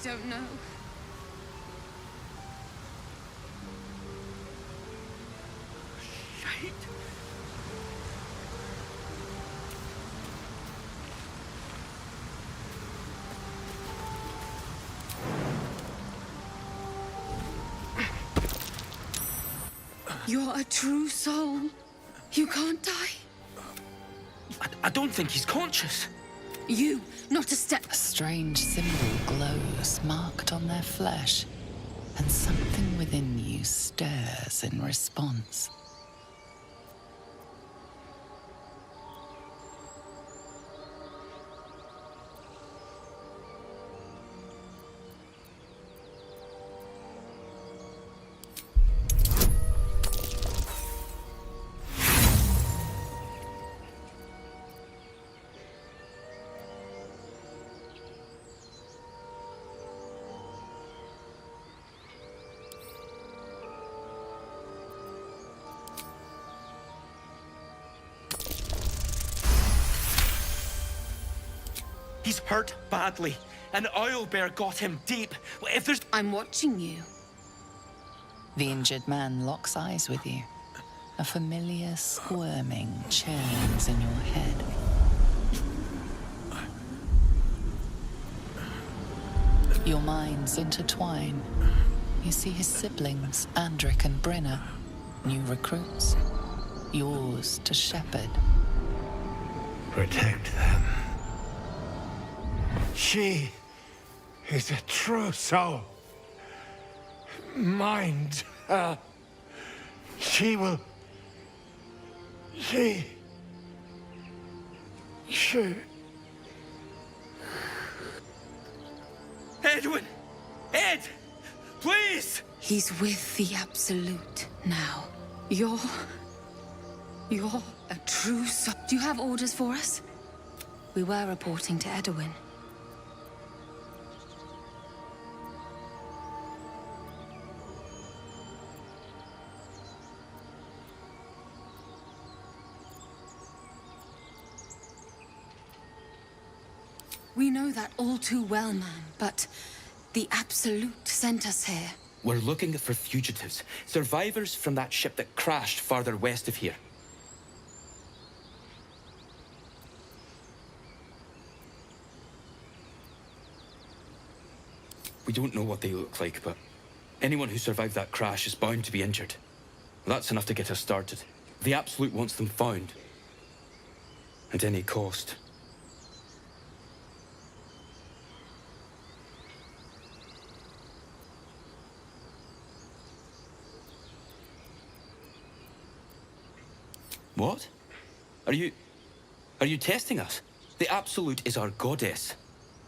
don't know. Shite. You're a true soul. You can't die. I don't think he's conscious. You, not a step. A strange symbol glows, marked on their flesh, and something within you stirs in response. He's hurt badly. An owlbear got him deep. If there's... I'm watching you. The injured man locks eyes with you. A familiar squirming churns in your head. Your minds intertwine. You see his siblings, Andric and Brenna, new recruits, yours to shepherd. Protect them. She is a true soul. Mind her. She will... She... Edwin! Ed! Please! He's with the Absolute now. You're a true soul. Do you have orders for us? We were reporting to Edwin. We know that all too well, ma'am, but the Absolute sent us here. We're looking for fugitives. Survivors from that ship that crashed farther west of here. We don't know what they look like, but anyone who survived that crash is bound to be injured. That's enough to get us started. The Absolute wants them found. At any cost. What? Are you testing us? The Absolute is our goddess.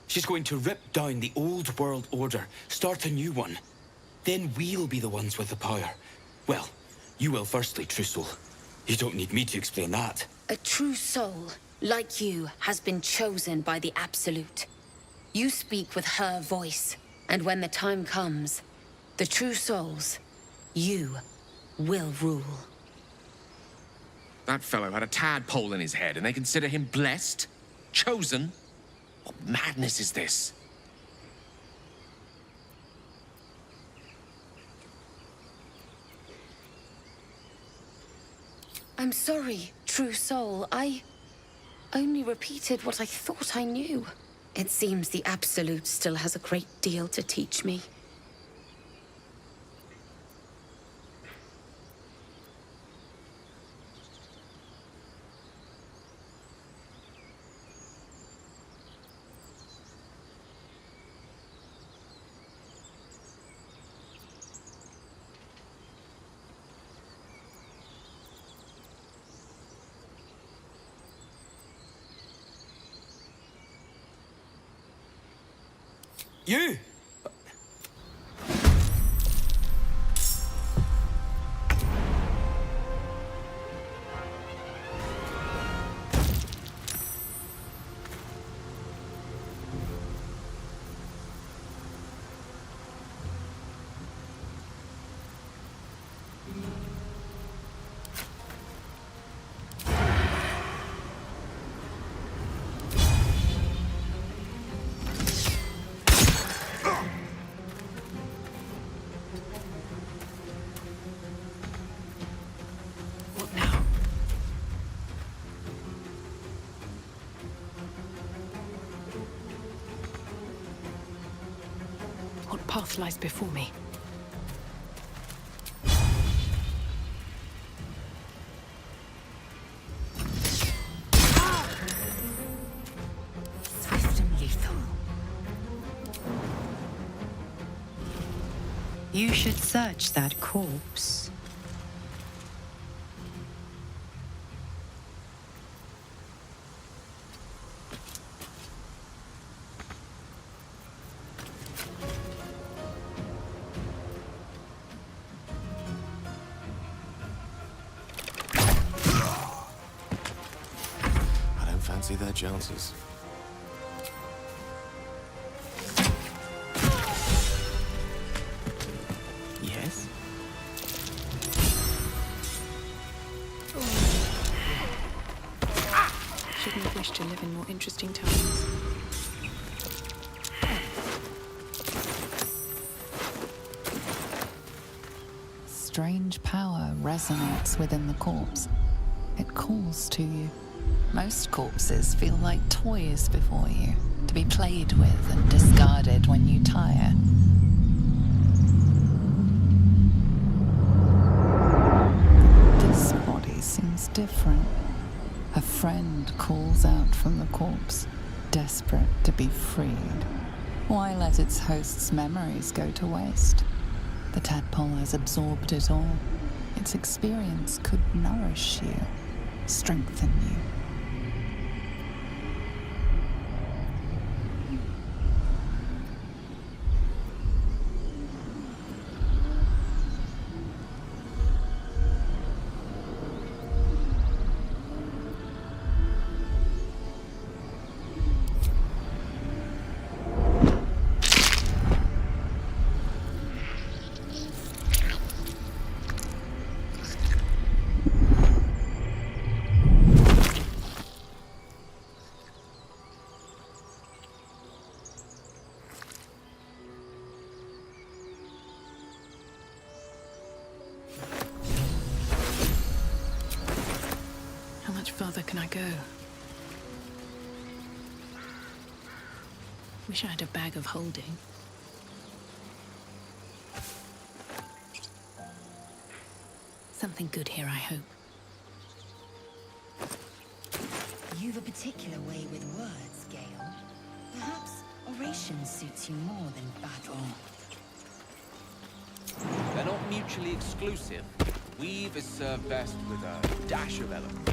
She's going to rip down the old world order, start a new one. Then we'll be the ones with the power. Well, you will firstly, true soul. You don't need me to explain that. A true soul, like you, has been chosen by the Absolute. You speak with her voice, and when the time comes, the true souls, you will rule. That fellow had a tadpole in his head, and they consider him blessed? Chosen? What madness is this? I'm sorry, true soul. I only repeated what I thought I knew. It seems the Absolute still has a great deal to teach me. You! path lies before me. Swift and lethal. You should search that corpse. I don't fancy their chances. Yes? Shouldn't have wished to live in more interesting times. Strange power resonates within the corpse. It calls to you. Most corpses feel like toys before you, to be played with and discarded when you tire. This body seems different. A friend calls out from the corpse, desperate to be freed. Why let its host's memories go to waste? The tadpole has absorbed it all. Its experience could nourish you, strengthen you. How much further can I go? Wish I had a bag of holding. Something good here, I hope. You've a particular way with words, Gale. Perhaps oration suits you more than battle. They're not mutually exclusive. Weave is served best with a dash of eloquence.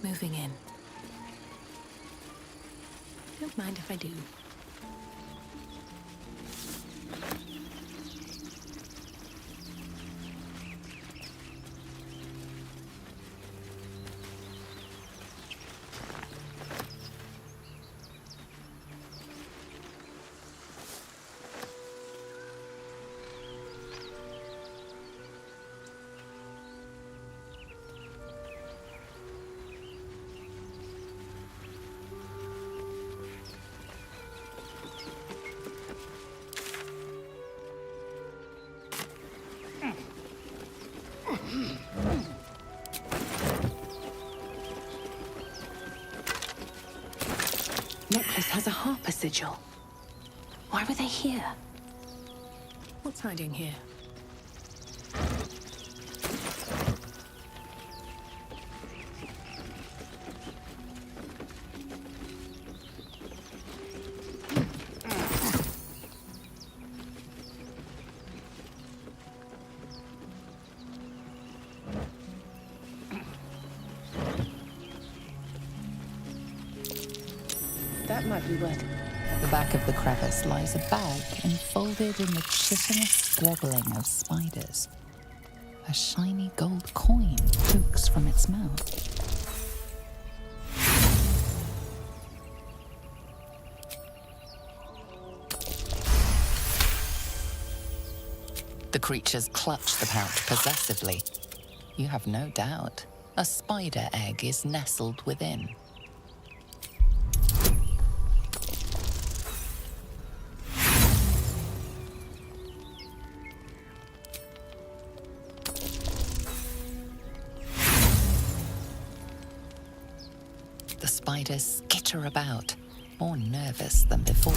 Moving in. Don't mind if I do. Necklace has a harper sigil. Why were they here? What's hiding here? That might be worth it. At the back of the crevice lies a bag enfolded in the chitinous squabbling of spiders. A shiny gold coin pokes from its mouth. The creatures clutch the pouch possessively. You have no doubt. A spider egg is nestled within. spiders skitter about, more nervous than before.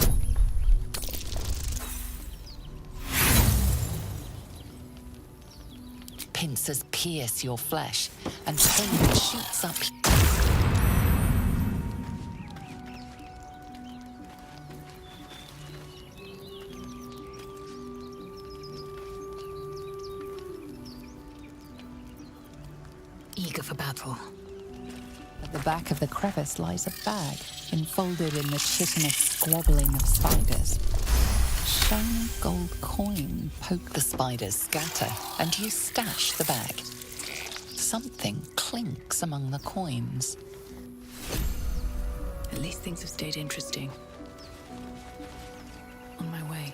Pincers pierce your flesh, and pain shoots up. Eager for battle. At the back of the crevice lies a bag, enfolded in the chitinous squabbling of spiders. Shiny gold coin poke. The spiders scatter, and you stash the bag. Something clinks among the coins. At least things have stayed interesting. On my way.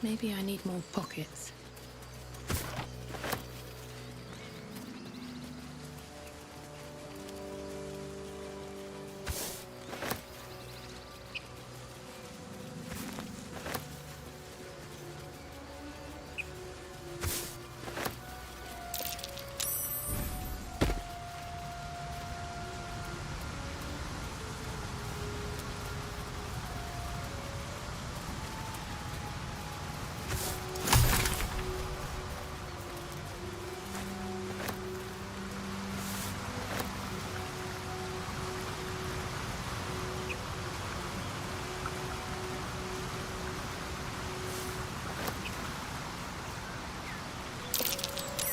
Maybe I need more pockets.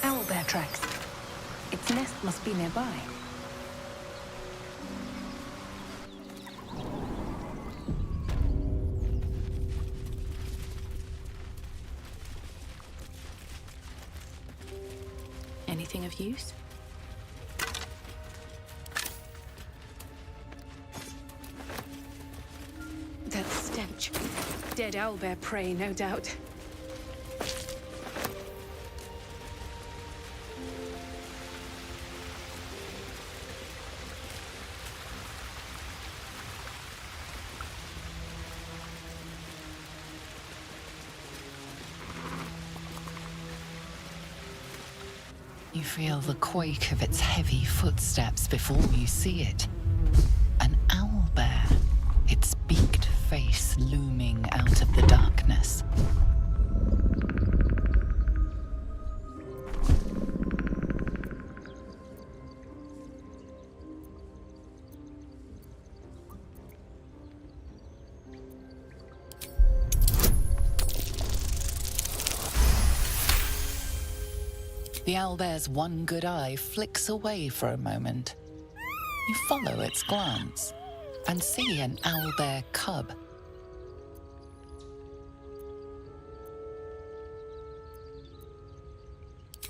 Owlbear tracks. Its nest must be nearby. Anything of use? That stench. Dead owlbear prey, no doubt. You feel the quake of its heavy footsteps before you see it. An owlbear, its beaked face looming out of the darkness. The owlbear's one good eye flicks away for a moment. You follow its glance and see an owlbear cub.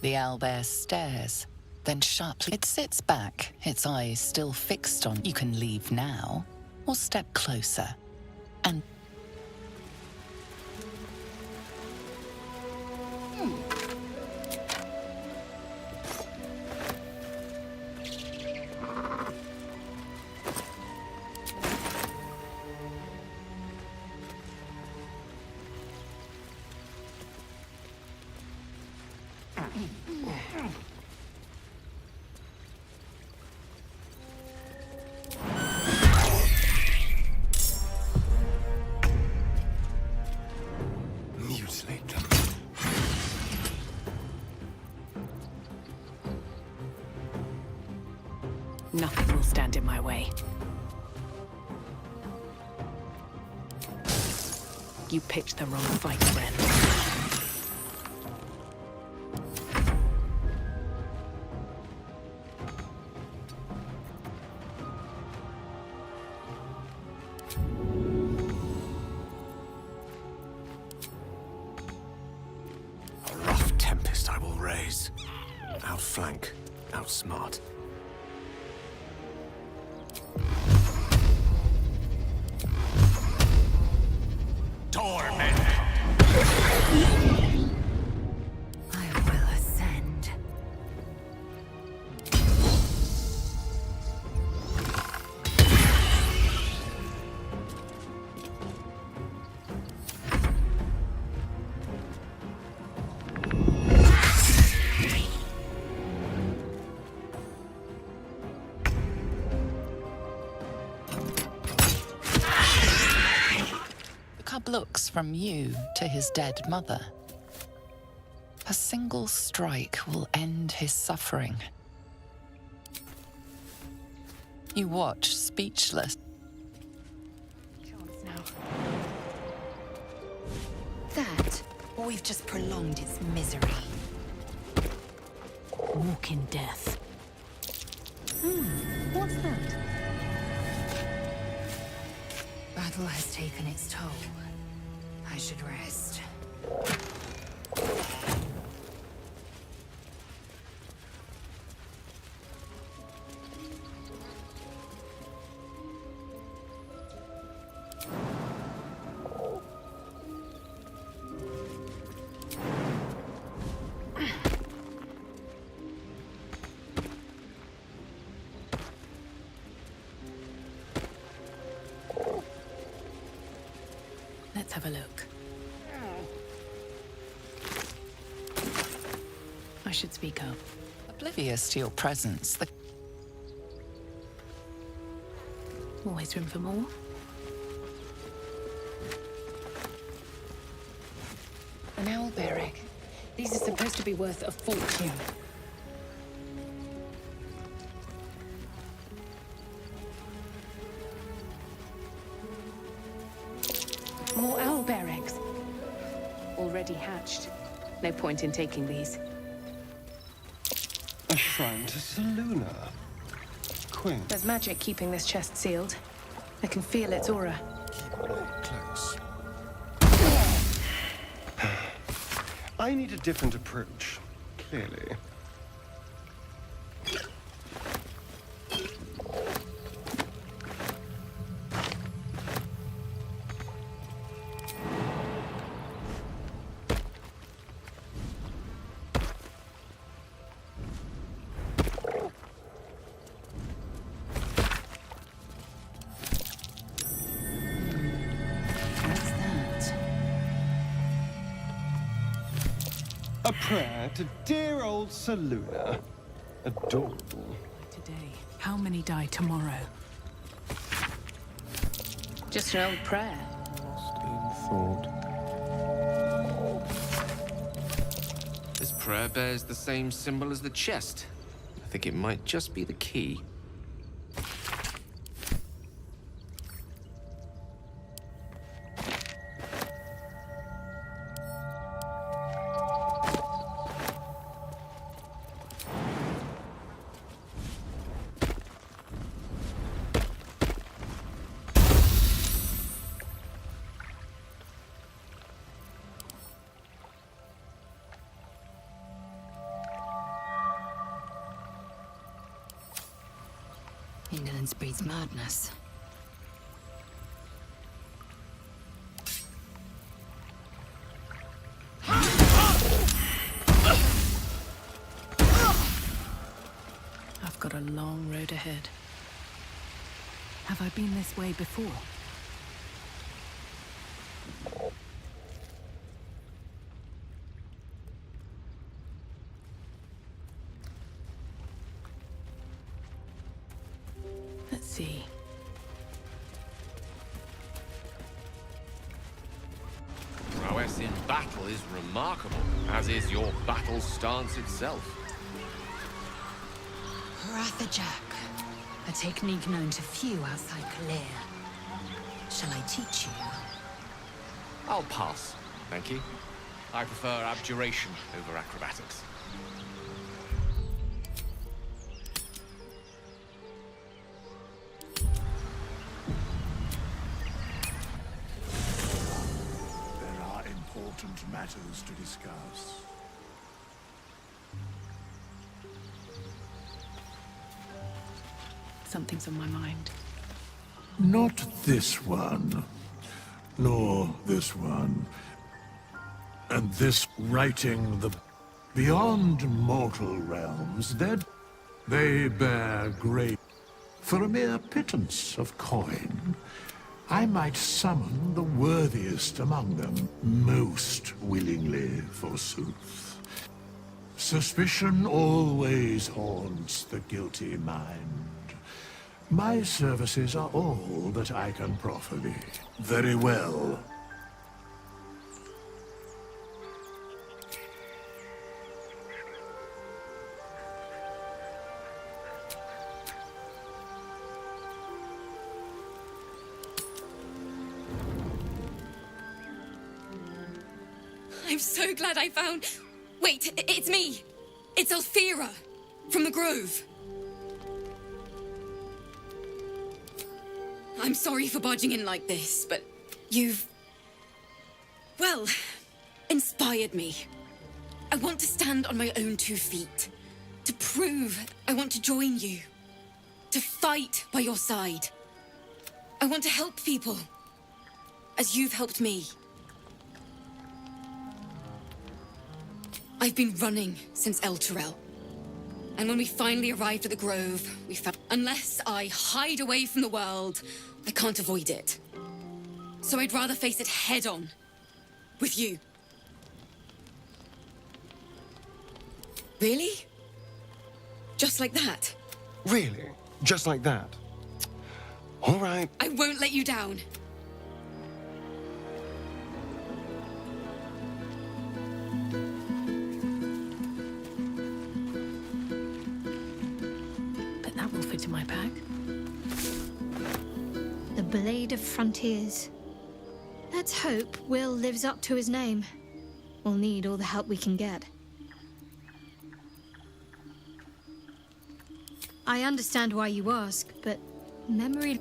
The owlbear stares, then sharply it sits back, its eyes still fixed on. You can leave now, or step closer, and mutilate them. Nothing will stand in my way. You picked the wrong fight, friend. outflank, outsmart. I will ascend. The cub looks from you to his dead mother. A single strike will end his suffering. You watch, speechless. That, or we've just prolonged its misery. Walk in death. What's that? Battle has taken its toll. I should rest. Let's have a look. I should speak up. Oblivious to your presence, the Always room for more. An owl barrack. These are supposed to be worth a fortune. More owl barracks. Already hatched. No point in taking these. A shrine to Seluna. Queen. There's magic keeping this chest sealed. I can feel its aura. Close. I need a different approach, clearly. What's that? A prayer to dear old Seluna. Adorable. Today. How many die tomorrow? Just an old prayer. Lost in thought. This prayer bears the same symbol as the chest. I think it might just be the key. Indolence breeds madness. I've got a long road ahead. Have I been this way before? Let's see. Prowess in battle is remarkable, as is your battle stance itself. Rathajak, a technique known to few outside Kalir. Shall I teach you? I'll pass, thank you. I prefer abjuration over acrobatics. There are important matters to discuss. something's on my mind. Not this one, nor this one. And this writing the beyond mortal realms, they bear great. For a mere pittance of coin, I might summon the worthiest among them, most willingly, forsooth. Suspicion always haunts the guilty mind. My services are all that I can proffer thee. Very well. I'm so glad I found... Wait, it's me! It's Althera, from the Grove. I'm sorry for barging in like this, but you've... well, inspired me. I want to stand on my own 2 feet. To prove I want to join you. To fight by your side. I want to help people. As you've helped me. I've been running since El Terrell. And when we finally arrived at the Grove, we found... Unless I hide away from the world, I can't avoid it. So I'd rather face it head-on. With you. Really? Just like that? Really? Just like that? All right. I won't let you down. But that will fit in my pack. The Blade of Frontiers. Let's hope Will lives up to his name. We'll need all the help we can get. I understand why you ask, but memory...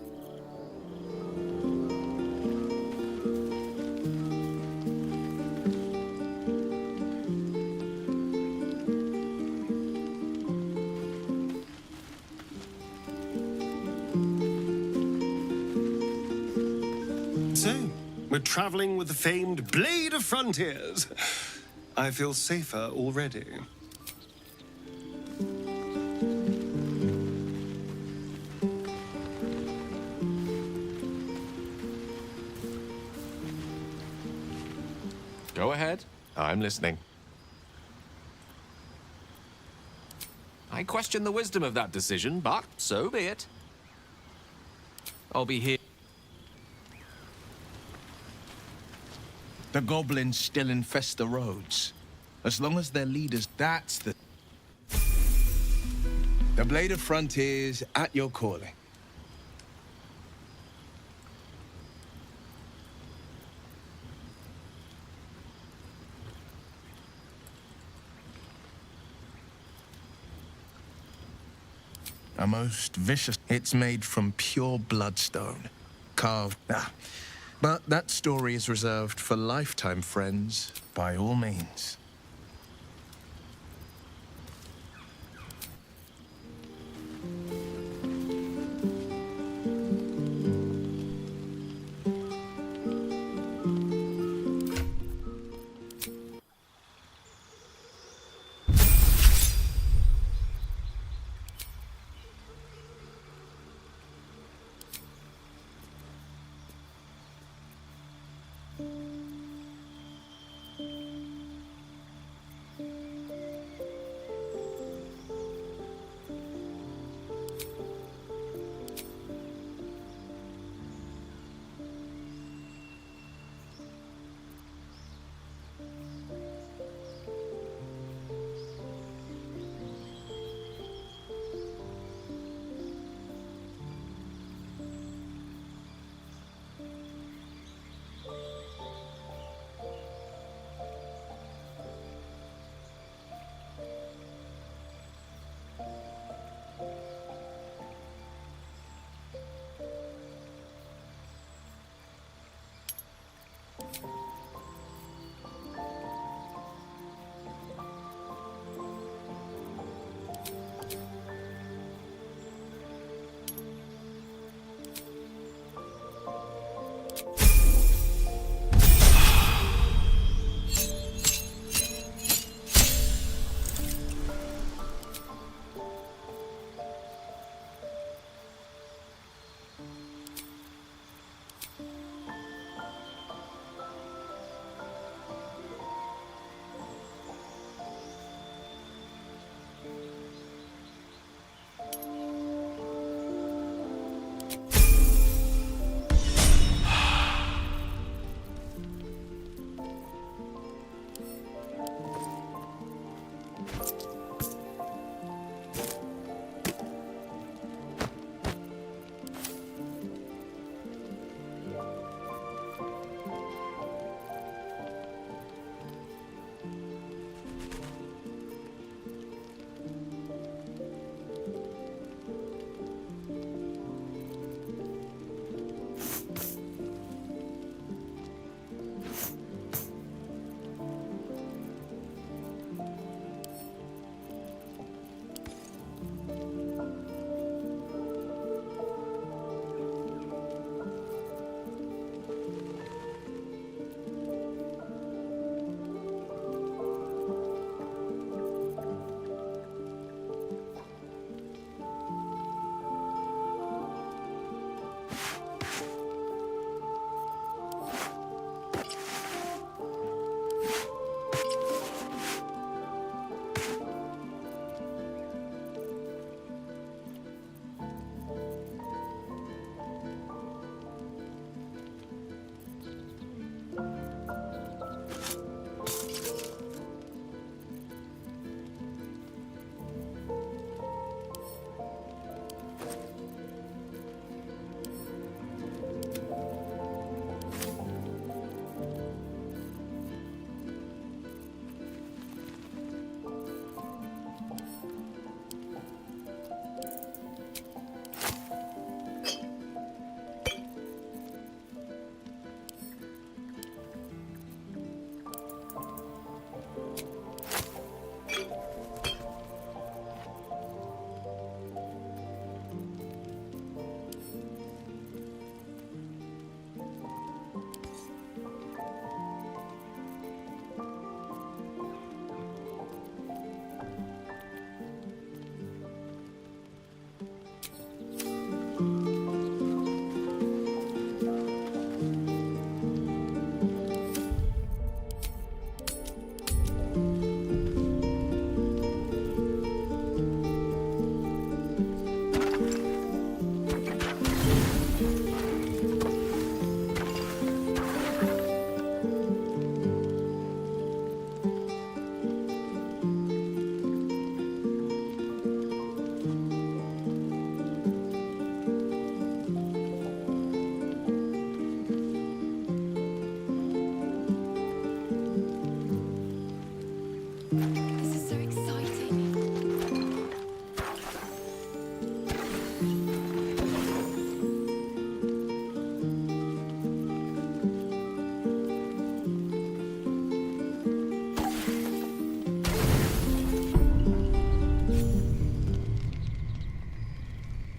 So, we're traveling with the famed Blade of Frontiers. I feel safer already. Go ahead. I'm listening. I question the wisdom of that decision, but so be it. I'll be here. The goblins still infest the roads. As long as their leaders, that's the... The Blade of Frontiers at your calling. A most vicious... It's made from pure bloodstone. Carved... But that story is reserved for lifetime friends, by all means.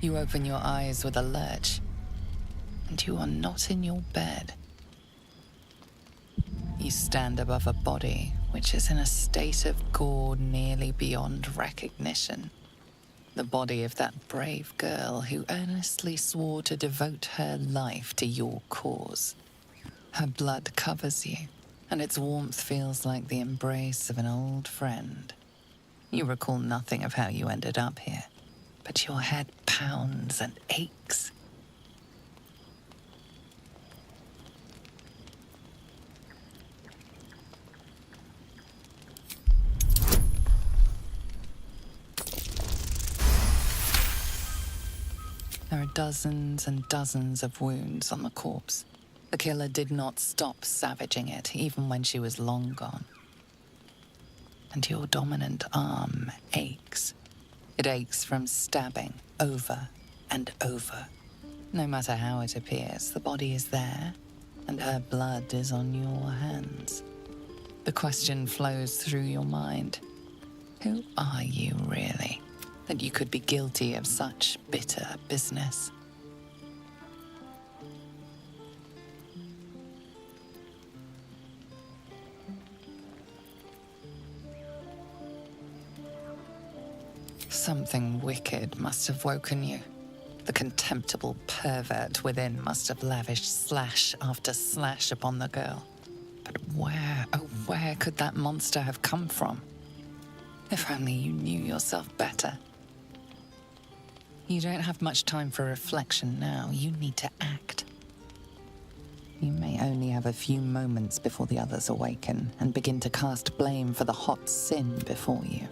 You open your eyes with a lurch, and you are not in your bed. You stand above a body which is in a state of gore nearly beyond recognition. The body of that brave girl who earnestly swore to devote her life to your cause. Her blood covers you, and its warmth feels like the embrace of an old friend. You recall nothing of how you ended up here, but your head pounds and aches. There are dozens and dozens of wounds on the corpse. The killer did not stop savaging it, even when she was long gone. And your dominant arm aches. It aches from stabbing over and over. No matter how it appears, the body is there, and her blood is on your hands. The question flows through your mind. Who are you, really, that you could be guilty of such bitter business? Something wicked must have woken you. The contemptible pervert within must have lavished slash after slash upon the girl. But where, oh, where could that monster have come from? If only you knew yourself better. You don't have much time for reflection now. You need to act. You may only have a few moments before the others awaken and begin to cast blame for the hot sin before you.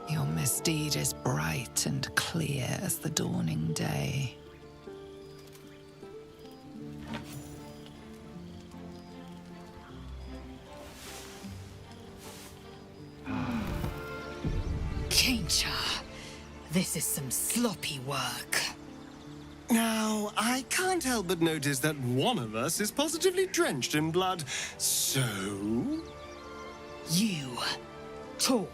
Your misdeed is bright and clear as the dawning day. Kaincha, this is some sloppy work. Now, I can't help but notice that one of us is positively drenched in blood. So... You talk.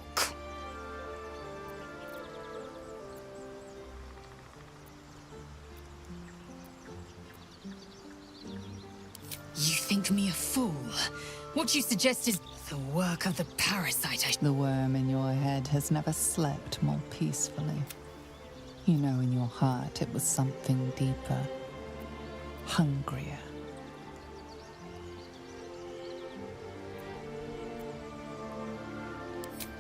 You think me a fool? What you suggest is the work of the parasite. The worm in your head has never slept more peacefully. You know in your heart it was something deeper, hungrier.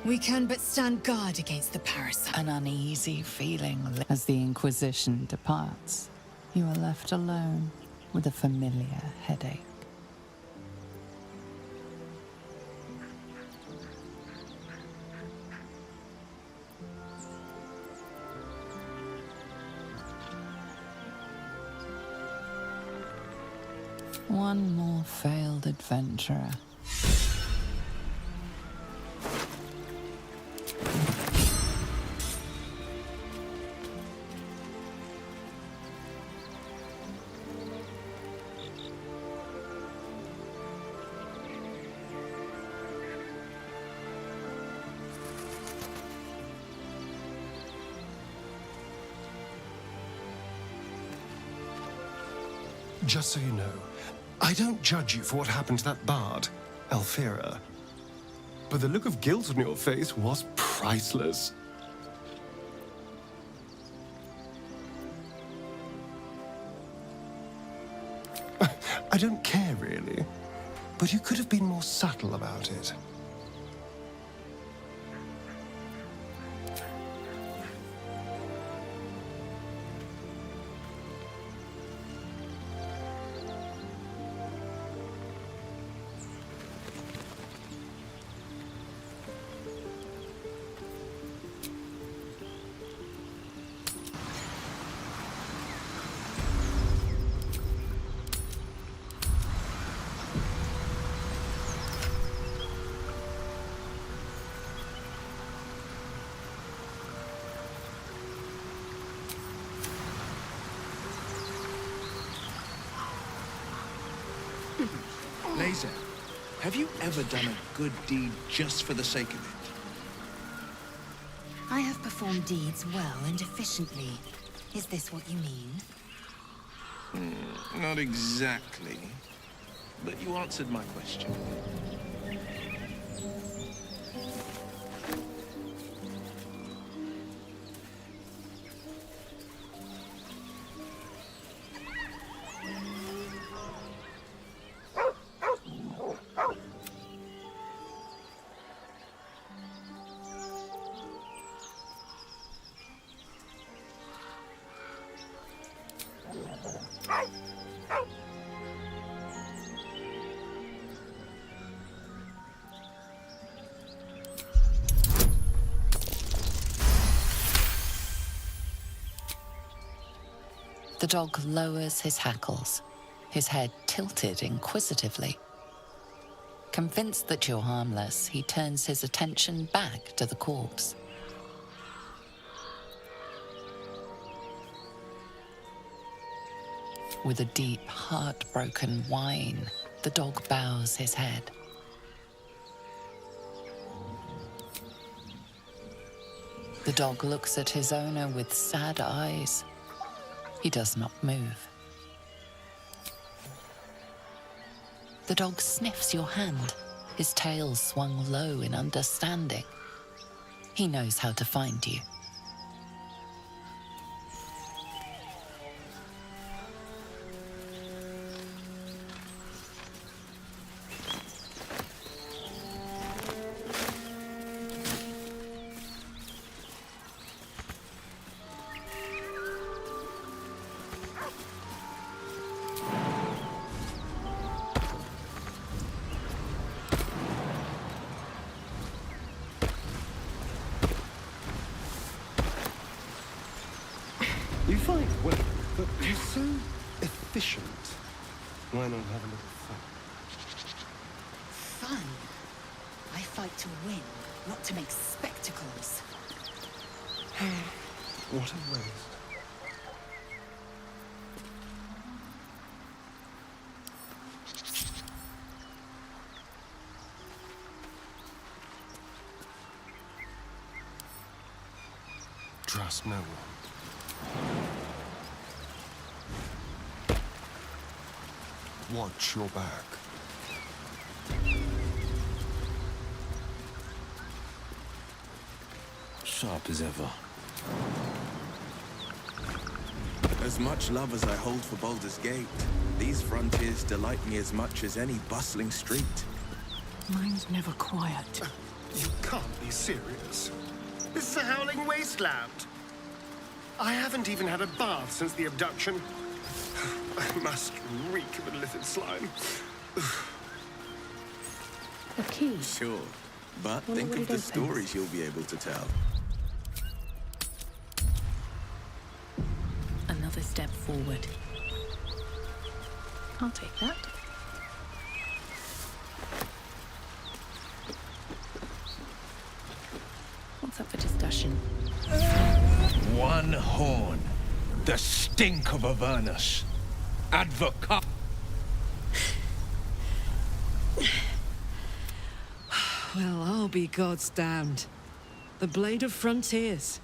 We can but stand guard against the parasite. An uneasy feeling as the Inquisition departs. You are left alone with a familiar headache. One more failed adventurer. Just so you know, I don't judge you for what happened to that bard, Alfira. But the look of guilt on your face was priceless. I don't care, really. But you could have been more subtle about it. Laser, have you ever done a good deed just for the sake of it? I have performed deeds well and efficiently. Is this what you mean? Not exactly. But you answered my question. The dog lowers his hackles, his head tilted inquisitively. Convinced that you're harmless, he turns his attention back to the corpse. With a deep, heartbroken whine, the dog bows his head. The dog looks at his owner with sad eyes. He does not move. The dog sniffs your hand, his tail swung low in understanding. He knows how to find you. You fight well, but you're so efficient. Why not have a little fun? Fun? I fight to win, not to make spectacles. What a waste. Trust no one. Watch your back. Sharp as ever. As much love as I hold for Baldur's Gate, these frontiers delight me as much as any bustling street. Mine's never quiet. You can't be serious. This is a howling wasteland. I haven't even had a bath since the abduction. I must reek of illicit slime. A key. Sure, but Wonder think what of it the opens. stories you'll be able to tell. Another step forward. I'll take that. What's up for discussion? One horn. The stink of Avernus. Advocat. Well, I'll be God's damned. The Blade of Frontiers.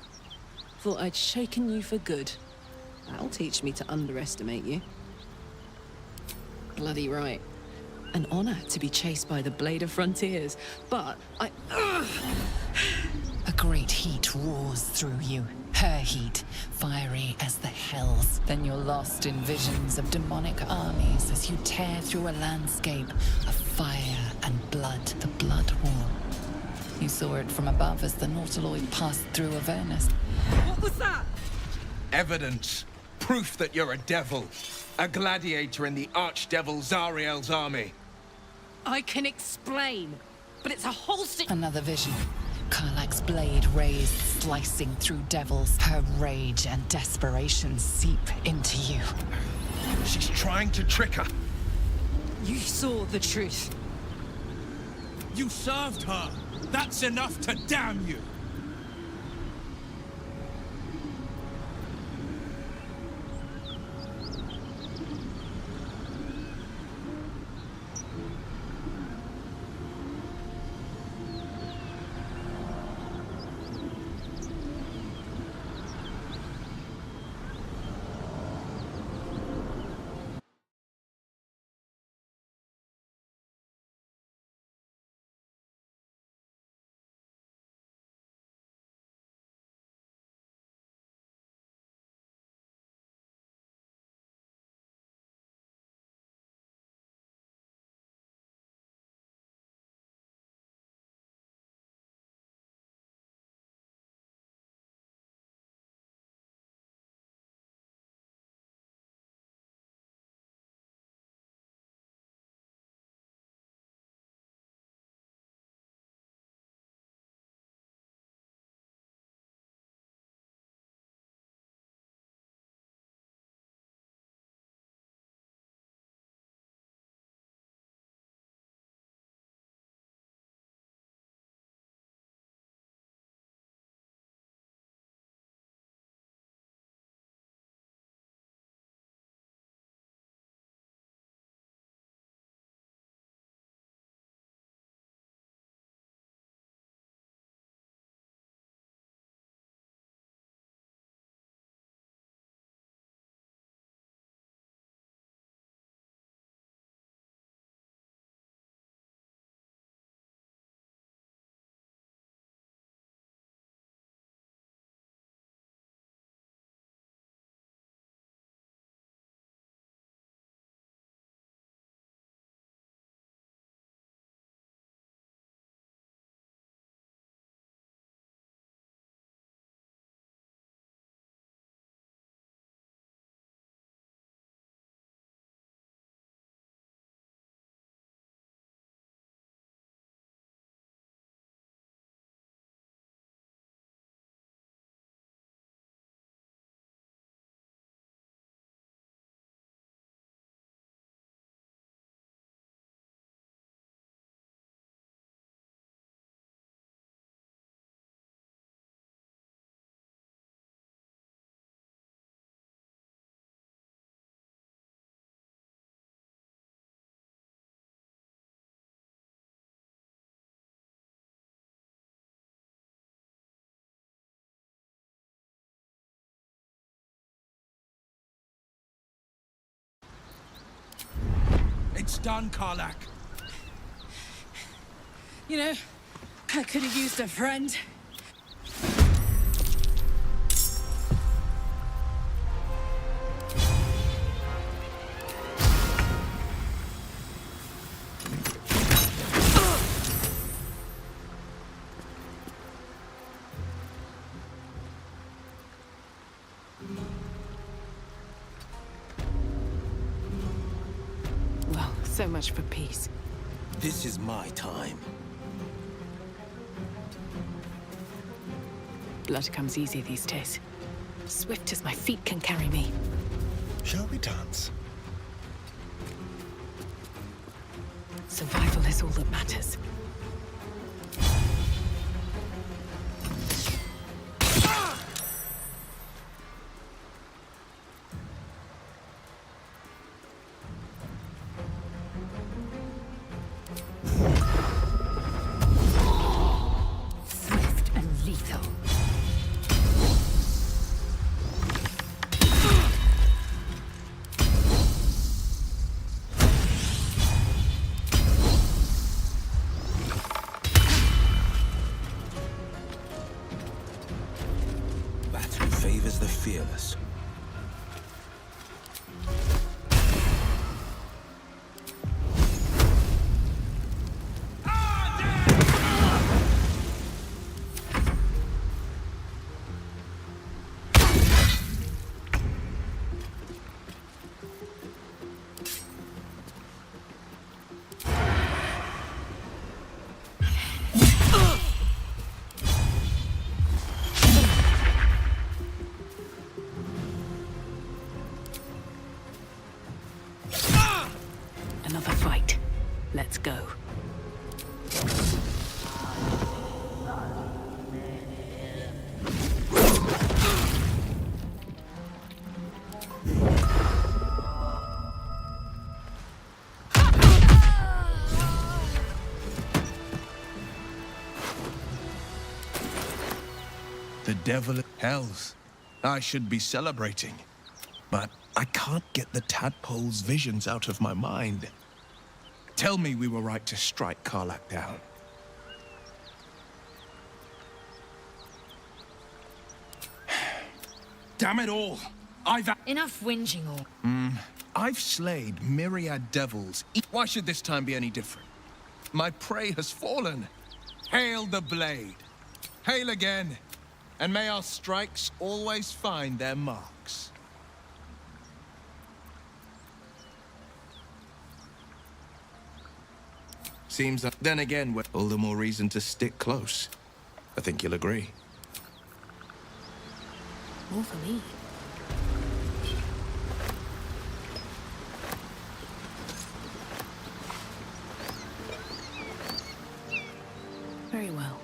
Thought I'd shaken you for good. That'll teach me to underestimate you. Bloody right. An honor to be chased by the Blade of Frontiers, but I... A great heat roars through you. Her heat, fiery as the hells. Then you're lost in visions of demonic armies as you tear through a landscape of fire and blood. The Blood Wall. You saw it from above as the Nautiloid passed through Avernus. What was that? Evidence. Proof that you're a devil. A gladiator in the archdevil Zariel's army. I can explain, but it's a whole Another vision. Karlach's blade raised, slicing through devils. Her rage and desperation seep into you. She's trying to trick her. You saw the truth. You served her. That's enough to damn you. done, Karlach? You know, I could have used a friend. Well, so much for peace. This is my time. Blood comes easy these days. Swift as my feet can carry me. Shall we dance? Survival is all that matters. Swift and lethal. Battle favors the fearless. Another fight. Let's go. The devil hells. I should be celebrating. But I can't get the tadpole's visions out of my mind. Tell me we were right to strike Karlach down. Damn it all! Enough whinging all. I've slayed myriad devils. Why should this time be any different? My prey has fallen. Hail the blade. Hail again. And may our strikes always find their marks. Seems that then again, we're all the more reason to stick close. I think you'll agree. More for me. Very well.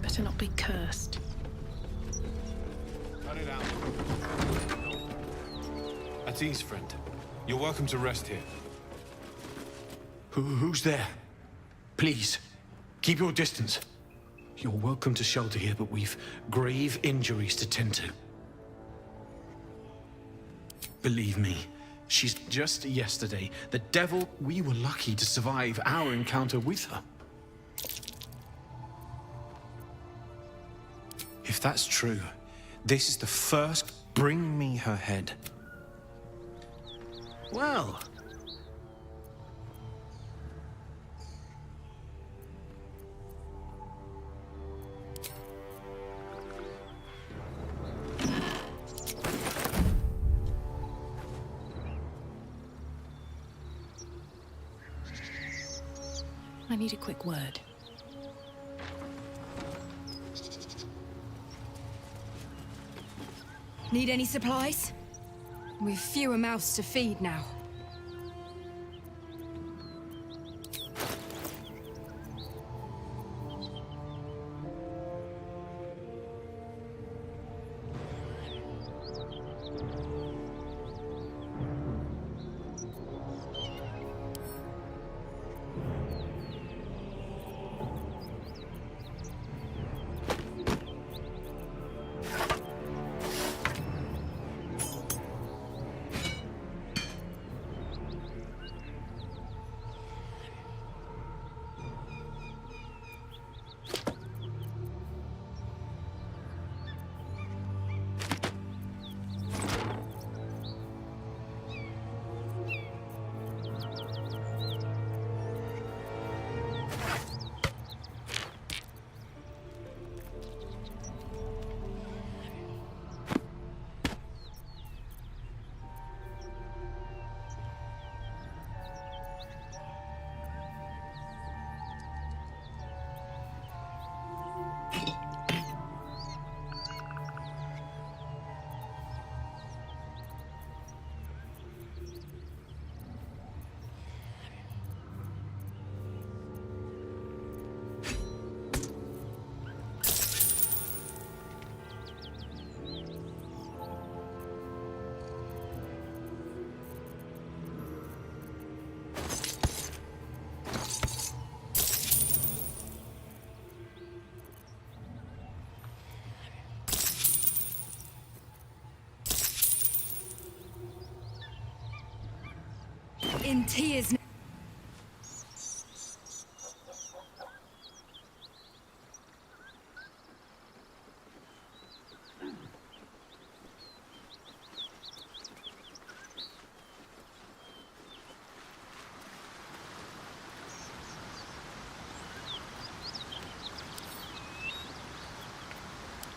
Better not be cursed. Cut it out. At ease, friend. You're welcome to rest here. Who's there? Please, keep your distance. You're welcome to shelter here, but we've grave injuries to tend to. Believe me, she's just yesterday. The devil, we were lucky to survive our encounter with her. If that's true, this is the first. Bring me her head. Well. I need a quick word. Need any supplies? We've fewer mouths to feed now. In tears.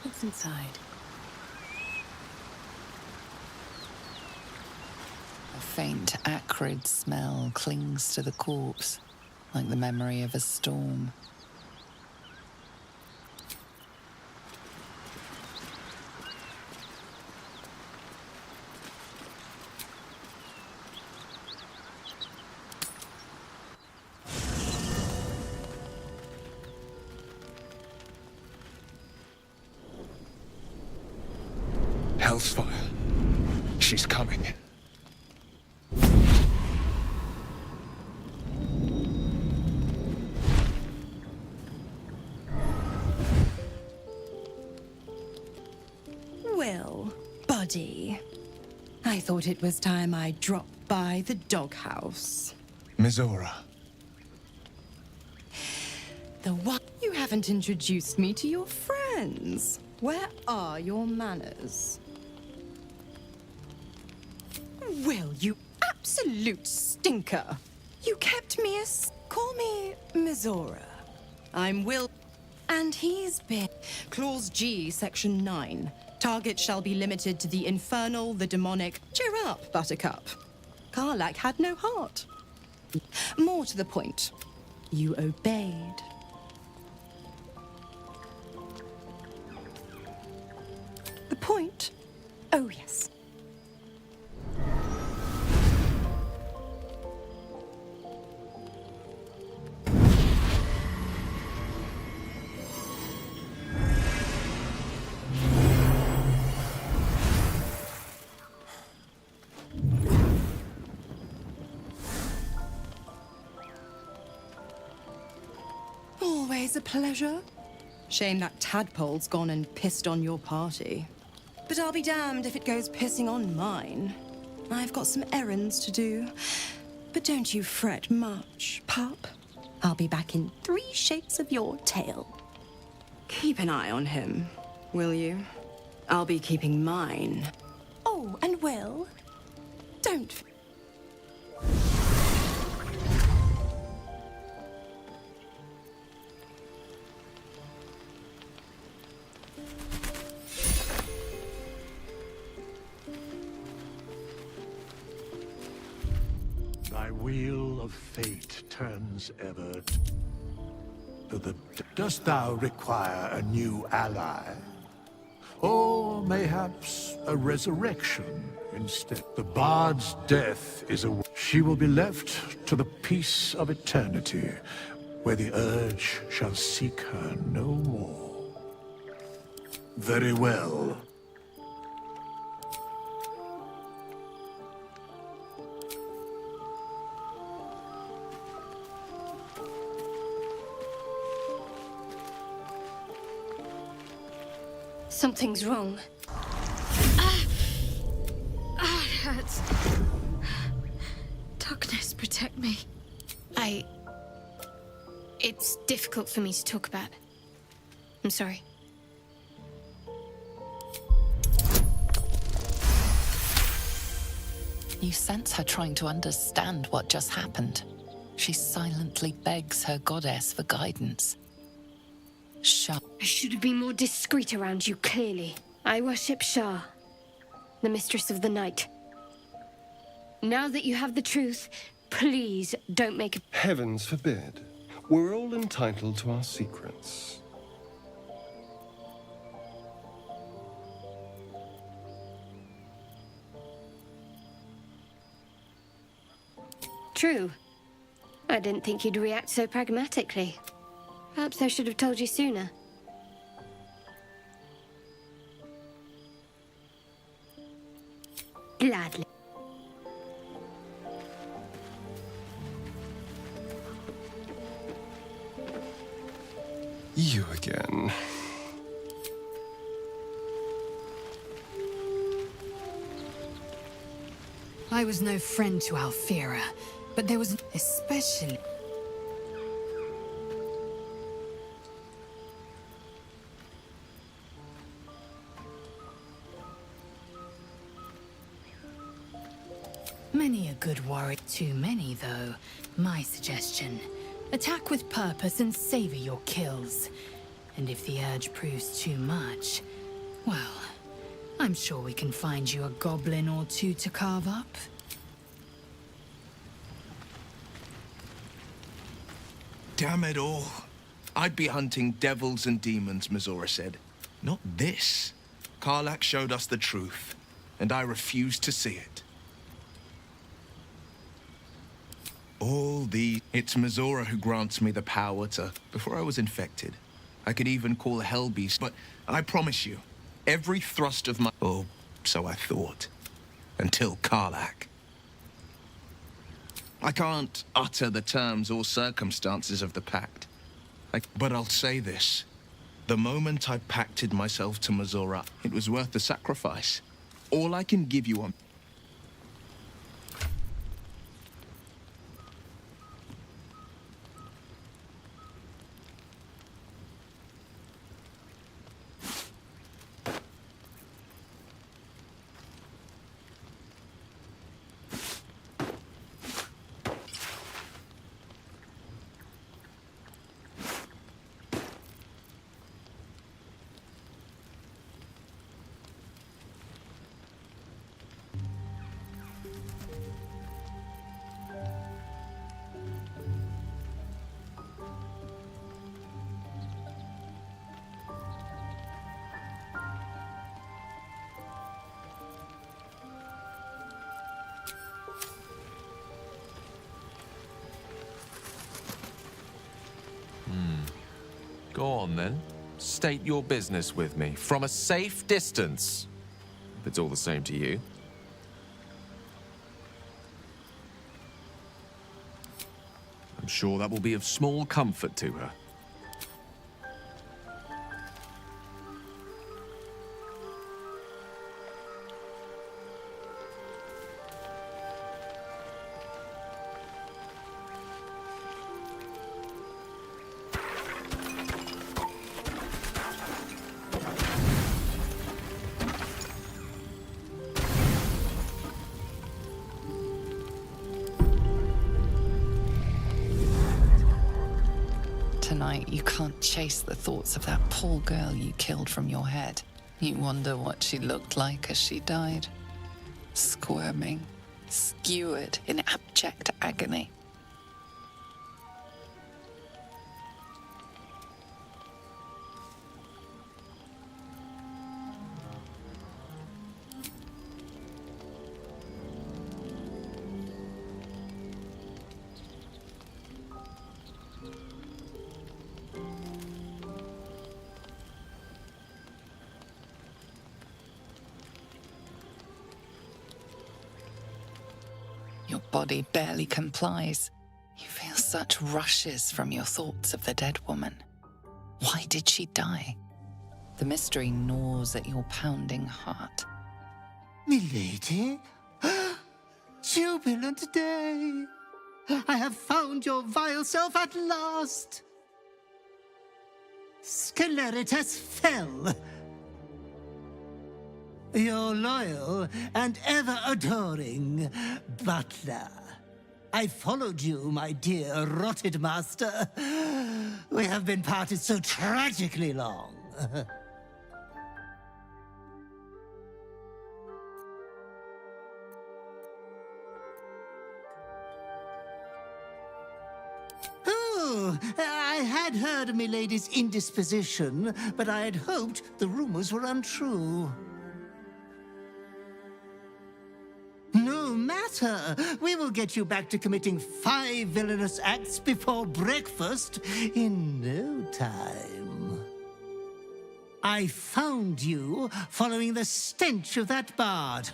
What's inside? A faint, acrid smell clings to the corpse, like the memory of a storm. Hellsfire. She's coming. Well, buddy, I thought it was time I dropped by the doghouse. Mizora. The one you haven't introduced me to your friends. Where are your manners? Will, you absolute stinker. You kept me call me Mizora. I'm Will, and he's been. Clause G, Section 9. Target shall be limited to the infernal, the demonic. Cheer up, Buttercup. Karlach had no heart. More to the point, you obeyed. The point? Oh, yes. Always a pleasure. Shame that tadpole's gone and pissed on your party. But I'll be damned if it goes pissing on mine. I've got some errands to do. But don't you fret much, pup. I'll be back in 3 shakes of your tail. Keep an eye on him, will you? I'll be keeping mine. Oh, and Will, don't... Thy wheel of fate turns ever to the... Dost thou require a new ally? Or mayhaps a resurrection instead? The bard's death is a... She will be left to the peace of eternity, where the urge shall seek her no more. Very well. Something's wrong. It hurts. Darkness, protect me. It's difficult for me to talk about. I'm sorry. You sense her trying to understand what just happened. She silently begs her goddess for guidance. Shah. I should have been more discreet around you, clearly. I worship Shah, the mistress of the night. Now that you have the truth, please don't make it... Heavens forbid. We're all entitled to our secrets. True. I didn't think you'd react so pragmatically. Perhaps I should have told you sooner. Gladly. You again. I was no friend to Alfira, but there was especially... Many a good warrior. Too many, though. My suggestion. Attack with purpose and savor your kills. And if the urge proves too much, well, I'm sure we can find you a goblin or two to carve up. Damn it all. I'd be hunting devils and demons, Mizora said. Not this. Karlach showed us the truth, and I refused to see it. It's Mizora who grants me the power to... Before I was infected, I could even call Hellbeast, but I promise you, every thrust of my... Oh, so I thought. Until Karlach. I can't utter the terms or circumstances of the pact. But I'll say this. The moment I pacted myself to Mizora, it was worth the sacrifice. All I can give you on... Go on, then. State your business with me, from a safe distance. If it's all the same to you. I'm sure that will be of small comfort to her. Tonight, you can't chase the thoughts of that poor girl you killed from your head. You wonder what she looked like as she died. Squirming, skewered in abject agony. Your body barely complies. You feel such rushes from your thoughts of the dead woman. Why did she die? The mystery gnaws at your pounding heart. Milady? Jubilant day! I have found your vile self at last! Sceleritas fell. Your loyal and ever-adoring butler. I followed you, my dear rotted master. We have been parted so tragically long. Oh, I had heard of Milady's indisposition, but I had hoped the rumors were untrue. No matter. We will get you back to committing 5 villainous acts before breakfast in no time. I found you following the stench of that bard.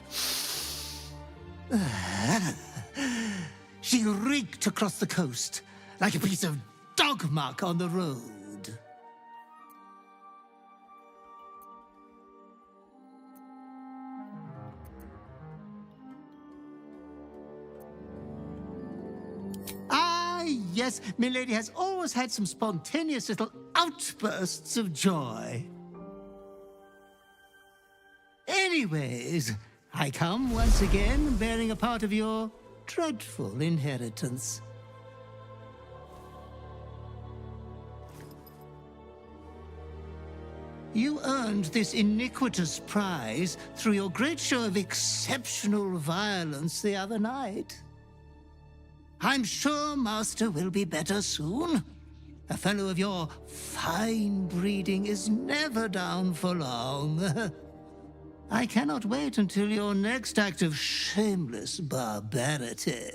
She reeked across the coast like a piece of dog muck on the road. Yes, Milady has always had some spontaneous little outbursts of joy. Anyways, I come once again bearing a part of your dreadful inheritance. You earned this iniquitous prize through your great show of exceptional violence the other night. I'm sure Master will be better soon. A fellow of your fine breeding is never down for long. I cannot wait until your next act of shameless barbarity.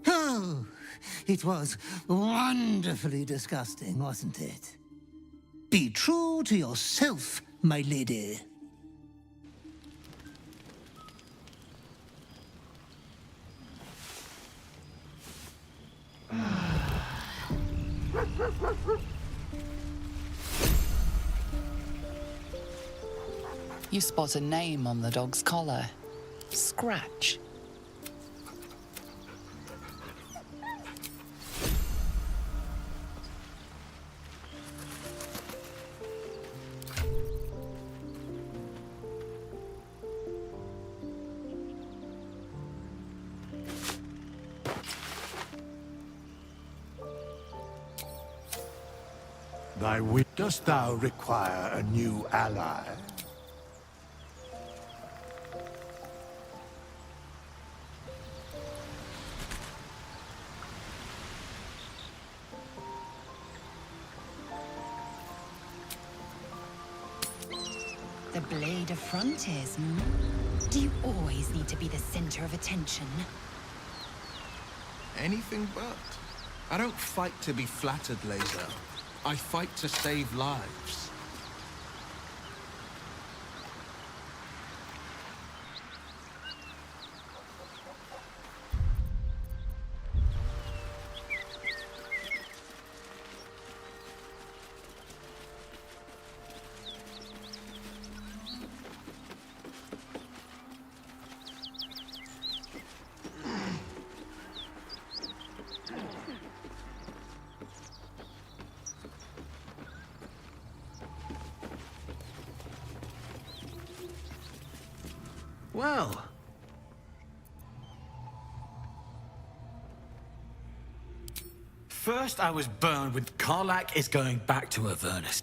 Oh, it was wonderfully disgusting, wasn't it? Be true to yourself, my lady. You spot a name on the dog's collar. Scratch. Dost thou require a new ally? The Blade of Frontiers, hmm? Do you always need to be the center of attention? Anything but. I don't fight to be flattered, Laser. I fight to save lives. Well. first I was burned with Karlach is going back to Avernus.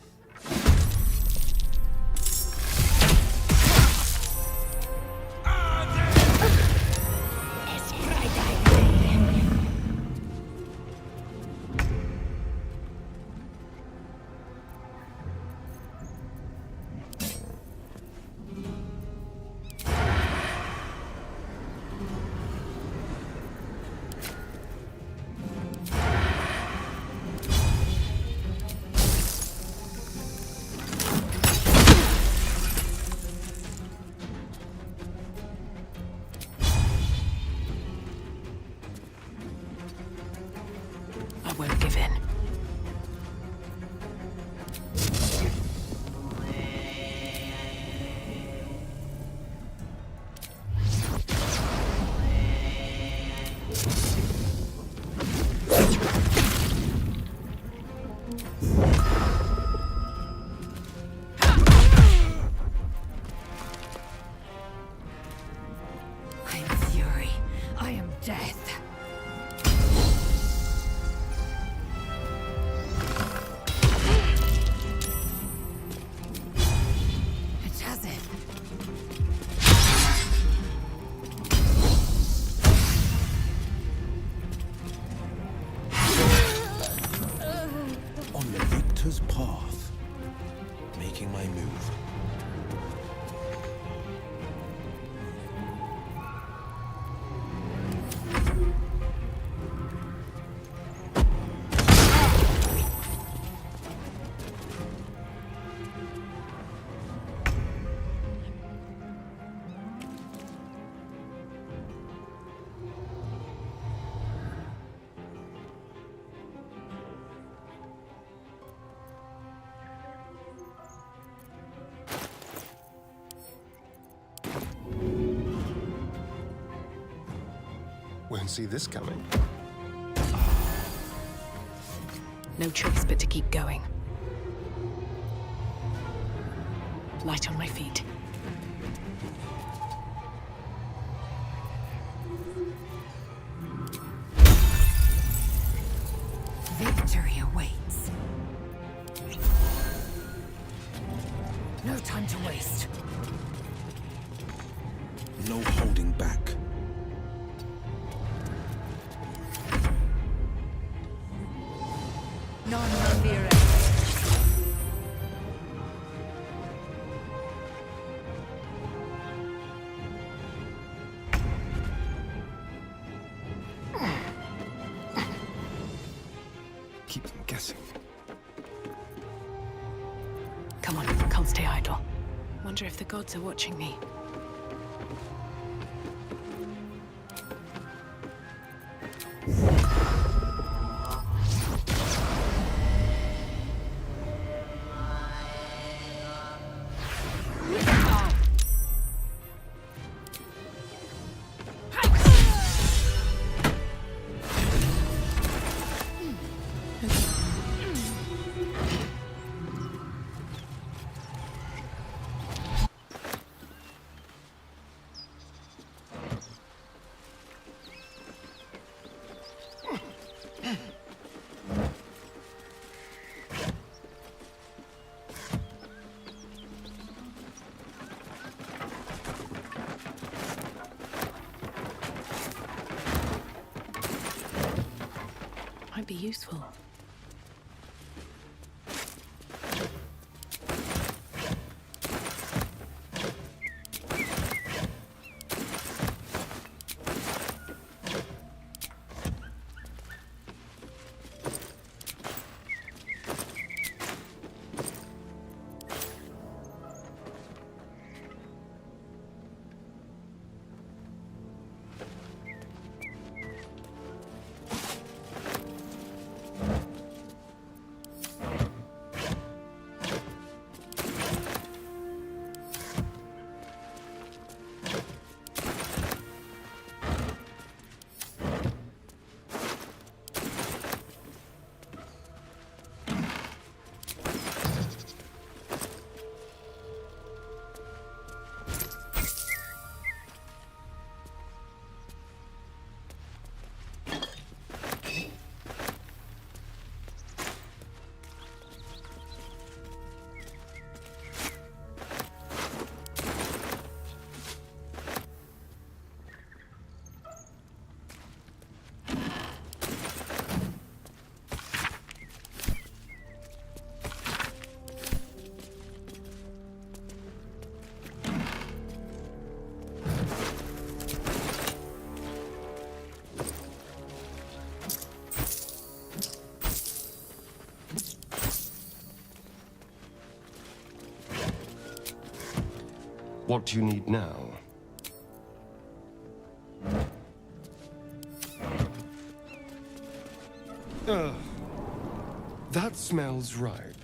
I won't give in. I am fury. I am death. It has it. On the victor's path, making my move. Won't see this coming. No choice but to keep going. Light on my feet. Victory awaits. No time to waste. No holding back. Non non Keep them guessing. Come on, can't stay idle. Wonder if the gods are watching me. Might be useful. What do you need now? That smells ripe.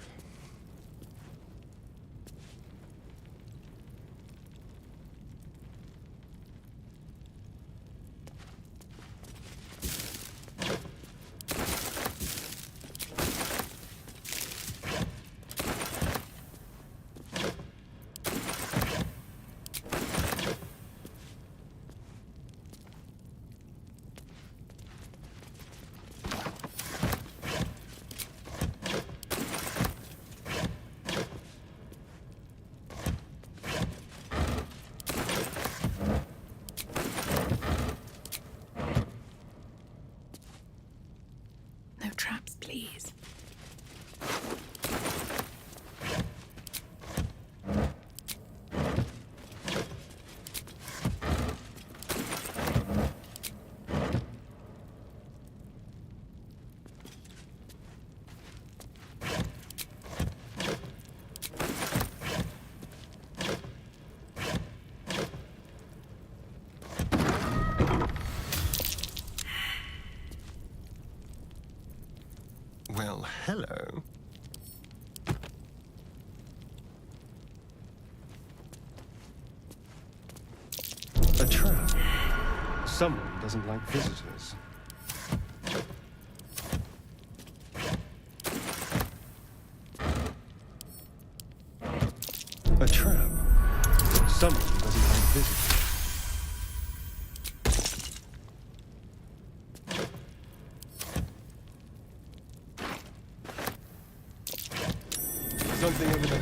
No traps, please. Well, hello. A trap. Someone doesn't like visitors. A trap. Someone doesn't like visitors. Something over there.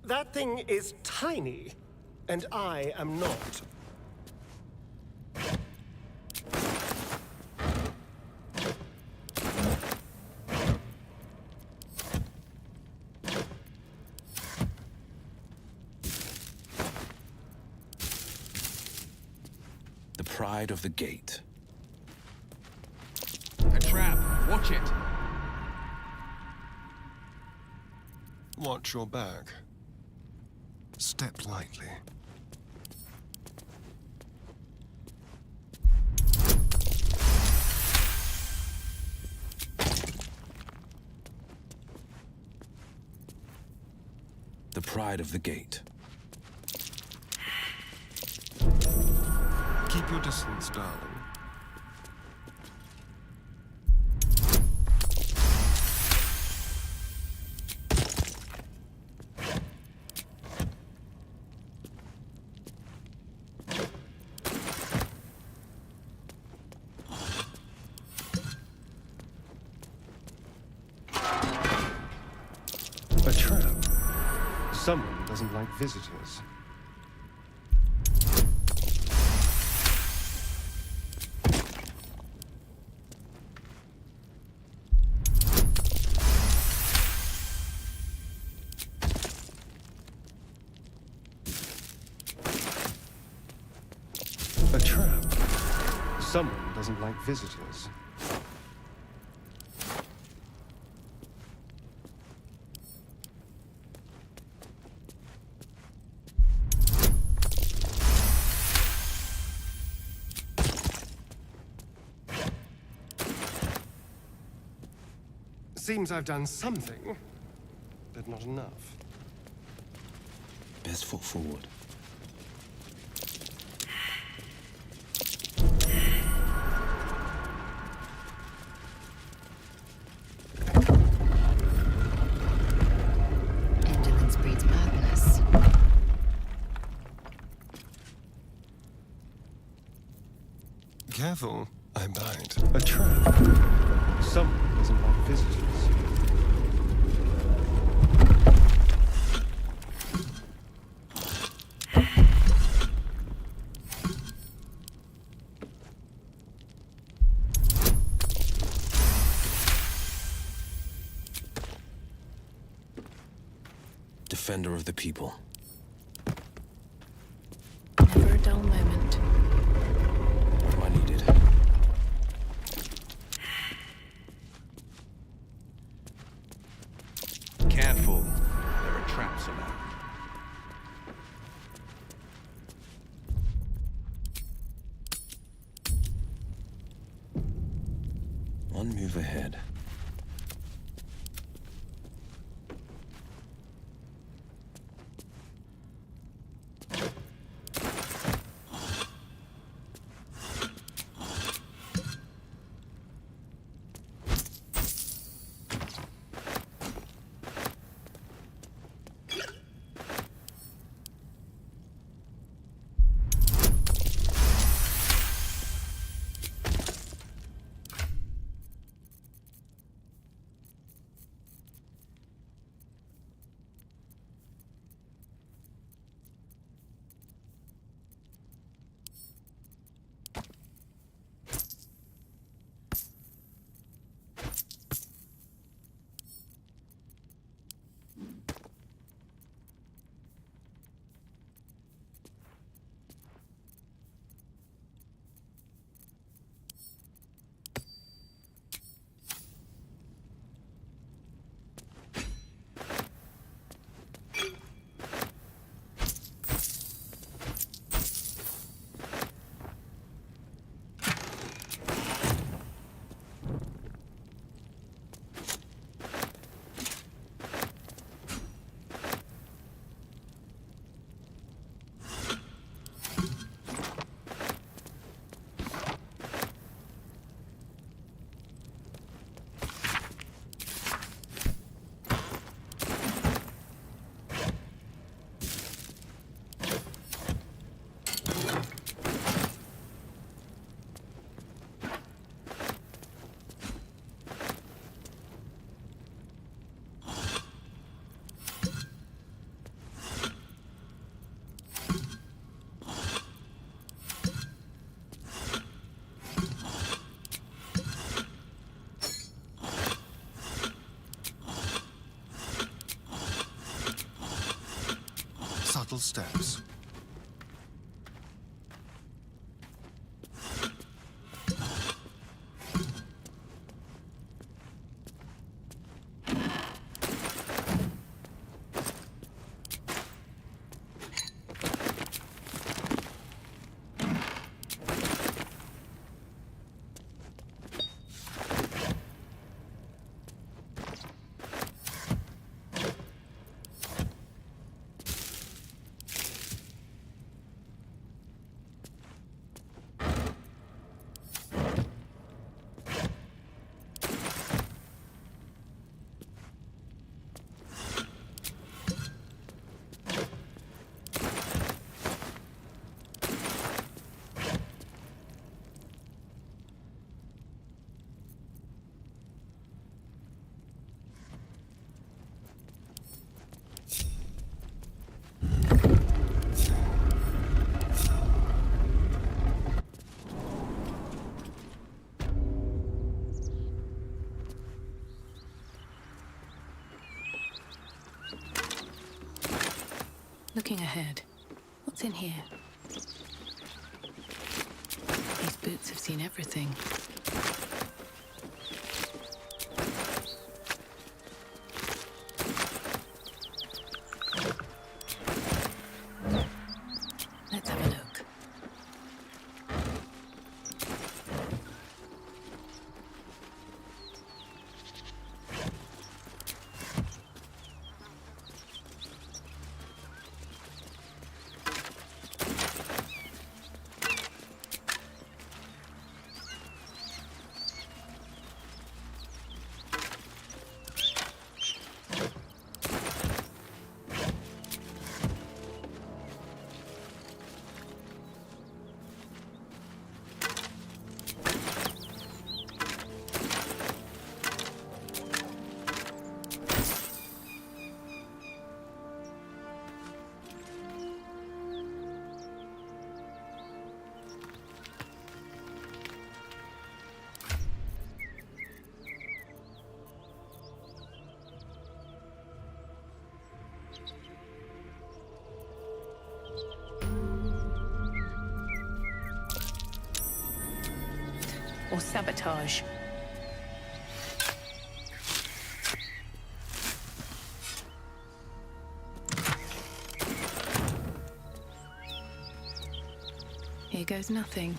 That thing is tiny, and I am not. The pride of the gate. A trap. Watch it. Watch your back. Step lightly. The pride of the gate. Keep your distance, darling. A trap. Someone doesn't like visitors. A trap. Someone doesn't like visitors. Seems I've done something, but not enough. Best foot forward. careful, I bite. A trap. Someone doesn't like visitors. Defender of the people. Never a dull moment. What am I needed? Careful. There are traps around. One move ahead. Subtle steps. Looking ahead. What's in here? These boots have seen everything. Let's have a look. or sabotage. Here goes nothing.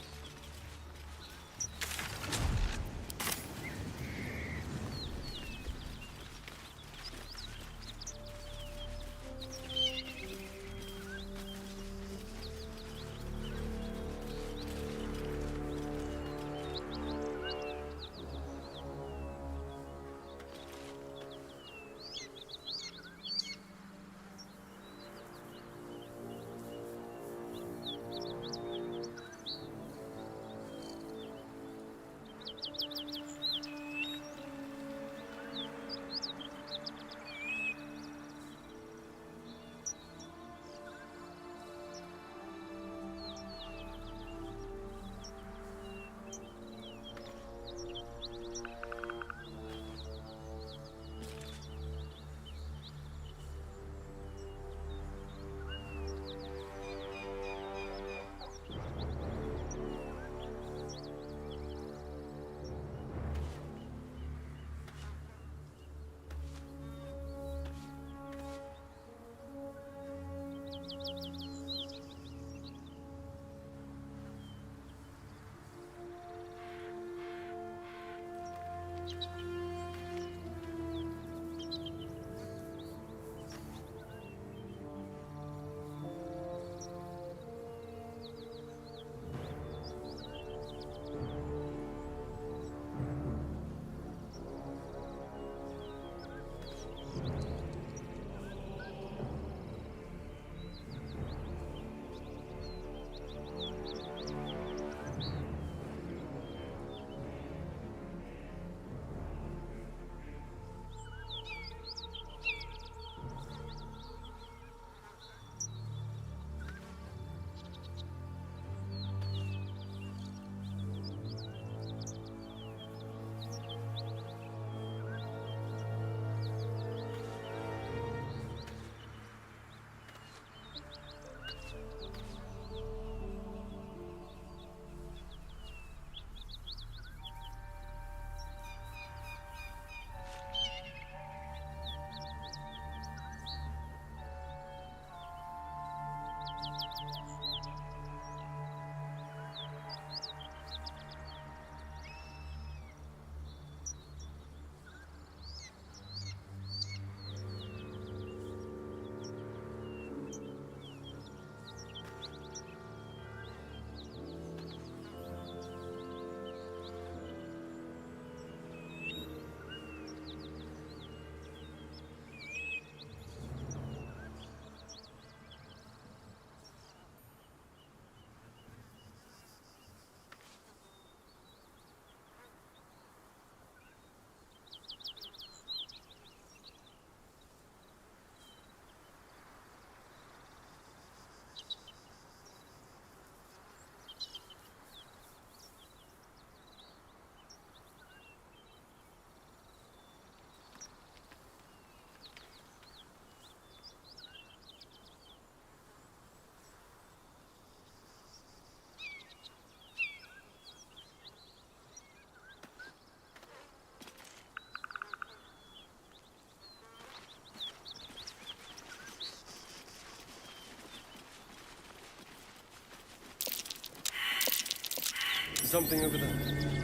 Something over there.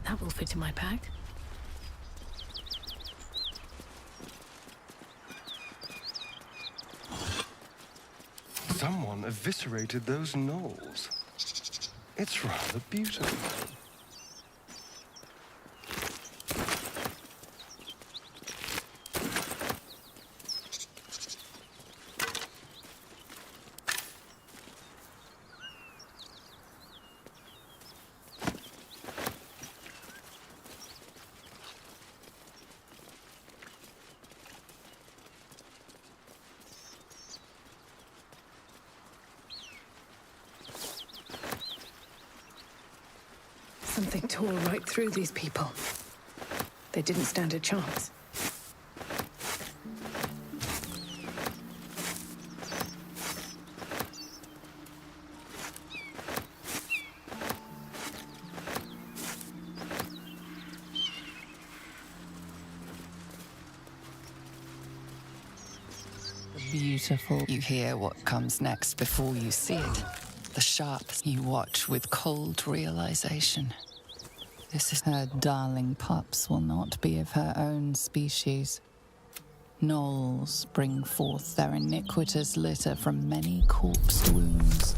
That will fit in my pack. Someone eviscerated those gnolls. It's rather beautiful. Something tore right through these people. They didn't stand a chance. Beautiful. You hear what comes next before you see it. The sharp you watch with cold realization. This is her darling pups will not be of her own species. Gnolls bring forth their iniquitous litter from many corpsed wounds,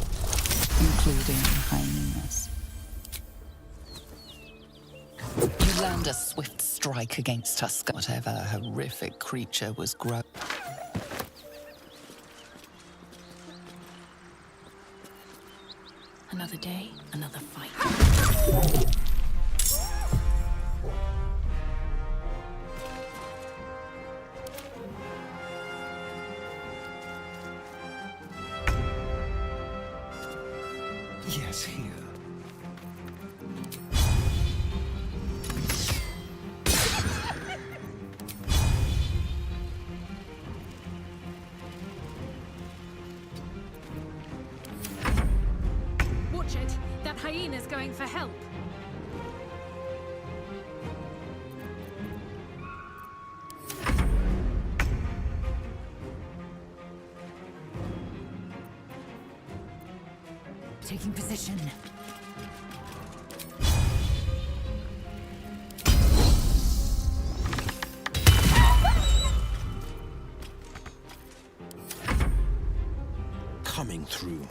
including hyenas. You land a swift strike against Tusker, whatever horrific creature was growing. Another day, another fight. Yes, here. Watch it! That hyena's going for help! Taking position. Coming through.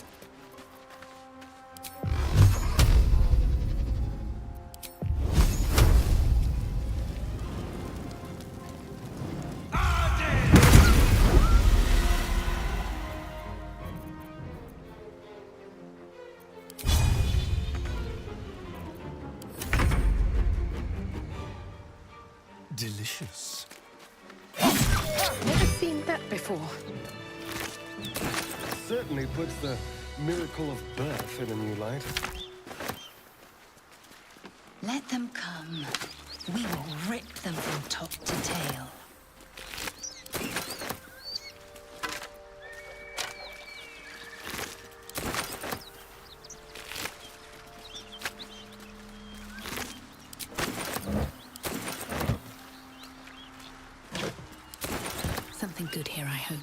Delicious. Never seen that before. Certainly puts the miracle of birth in a new light. Let them come. We will rip them from top to tail. Something good here, I hope.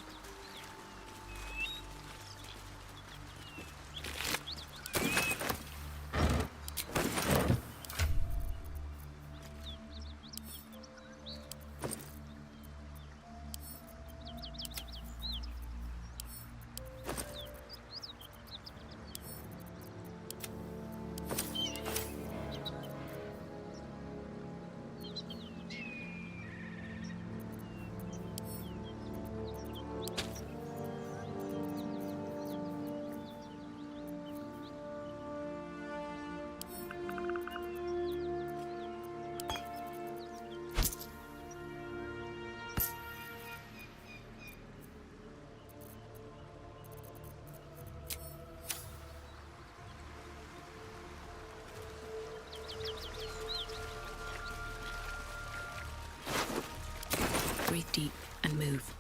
Breathe deep and move.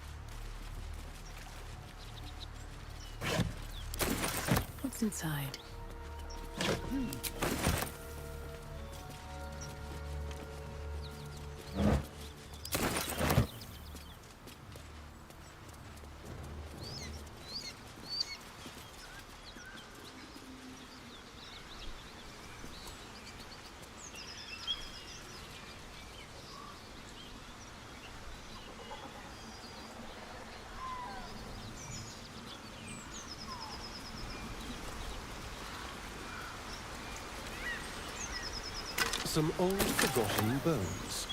What's inside? Some old forgotten bones.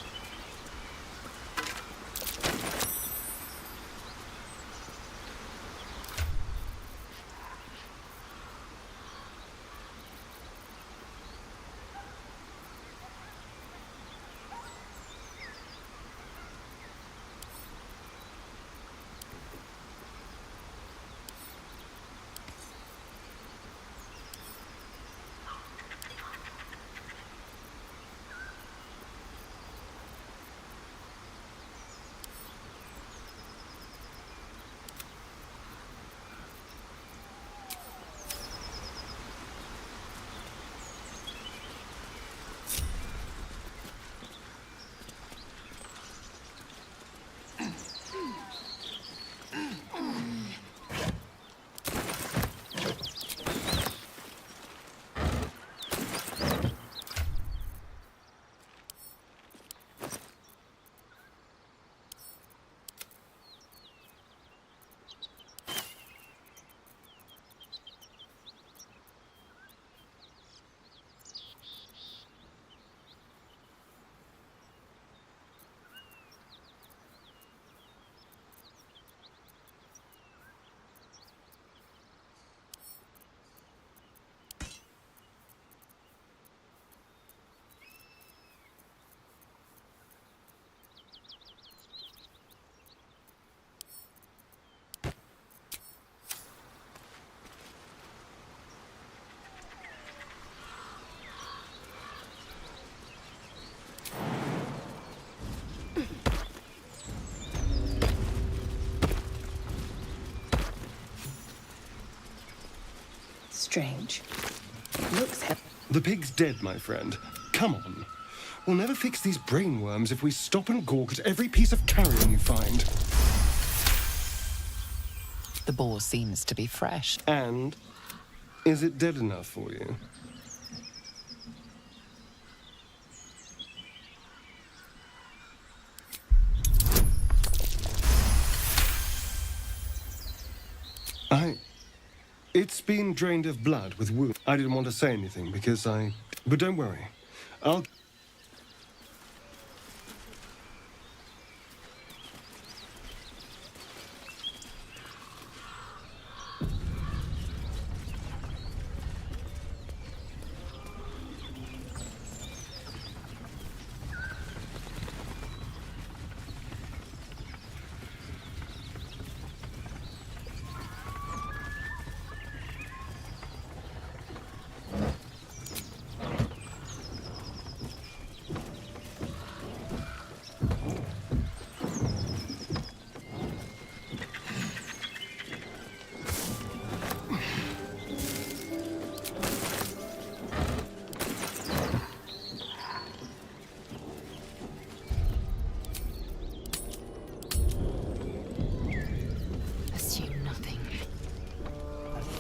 Strange. Looks heavy. The pig's dead, my friend. Come on. We'll never fix these brain worms if we stop and gawk at every piece of carrion you find. The boar seems to be fresh. And is it dead enough for you? It's been drained of blood with wound. I didn't want to say anything because But don't worry. I'll...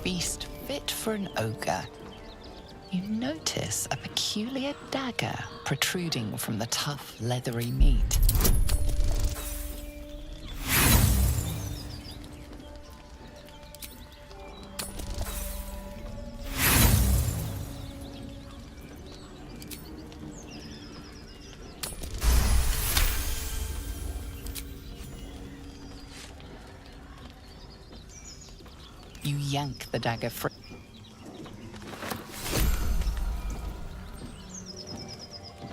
Feast fit for an ogre. You notice a peculiar dagger protruding from the tough, leathery meat. You yank the dagger free.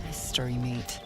Mystery meat.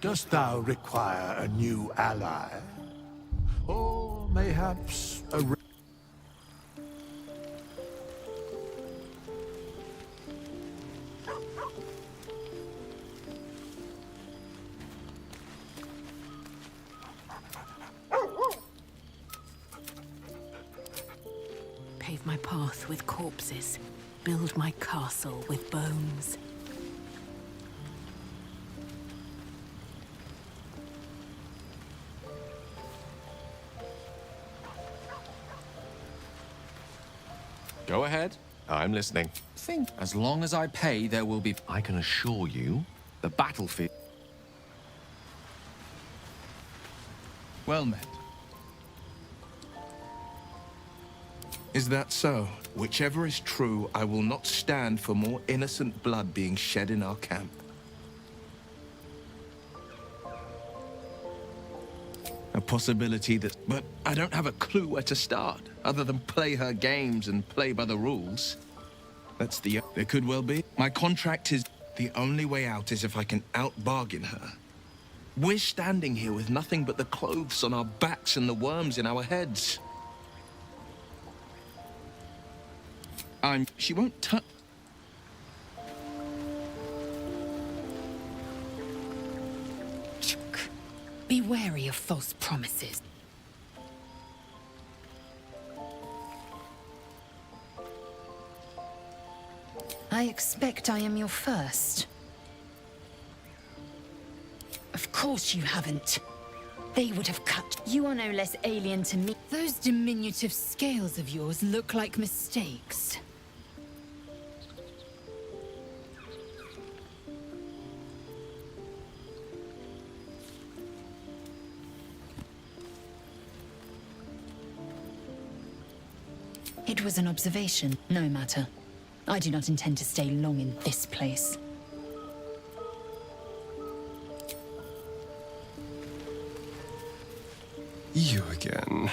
Dost thou require a new ally? Or mayhaps a... Pave my path with corpses. Build my castle with bones. Go ahead. I'm listening. Think. As long as I pay, there will be... I can assure you, the battlefield... Well met. Is that so? Whichever is true, I will not stand for more innocent blood being shed in our camp. A possibility that... But I don't have a clue where to start, other than play her games and play by the rules. That's the... There could well be. My contract is... The only way out is if I can out-bargain her. We're standing here with nothing but the clothes on our backs and the worms in our heads. She won't touch... Be wary of false promises. I expect I am your first. Of course you haven't. They would have cut. You are no less alien to me. Those diminutive scales of yours look like mistakes. It was an observation, no matter. I do not intend to stay long in this place. You again.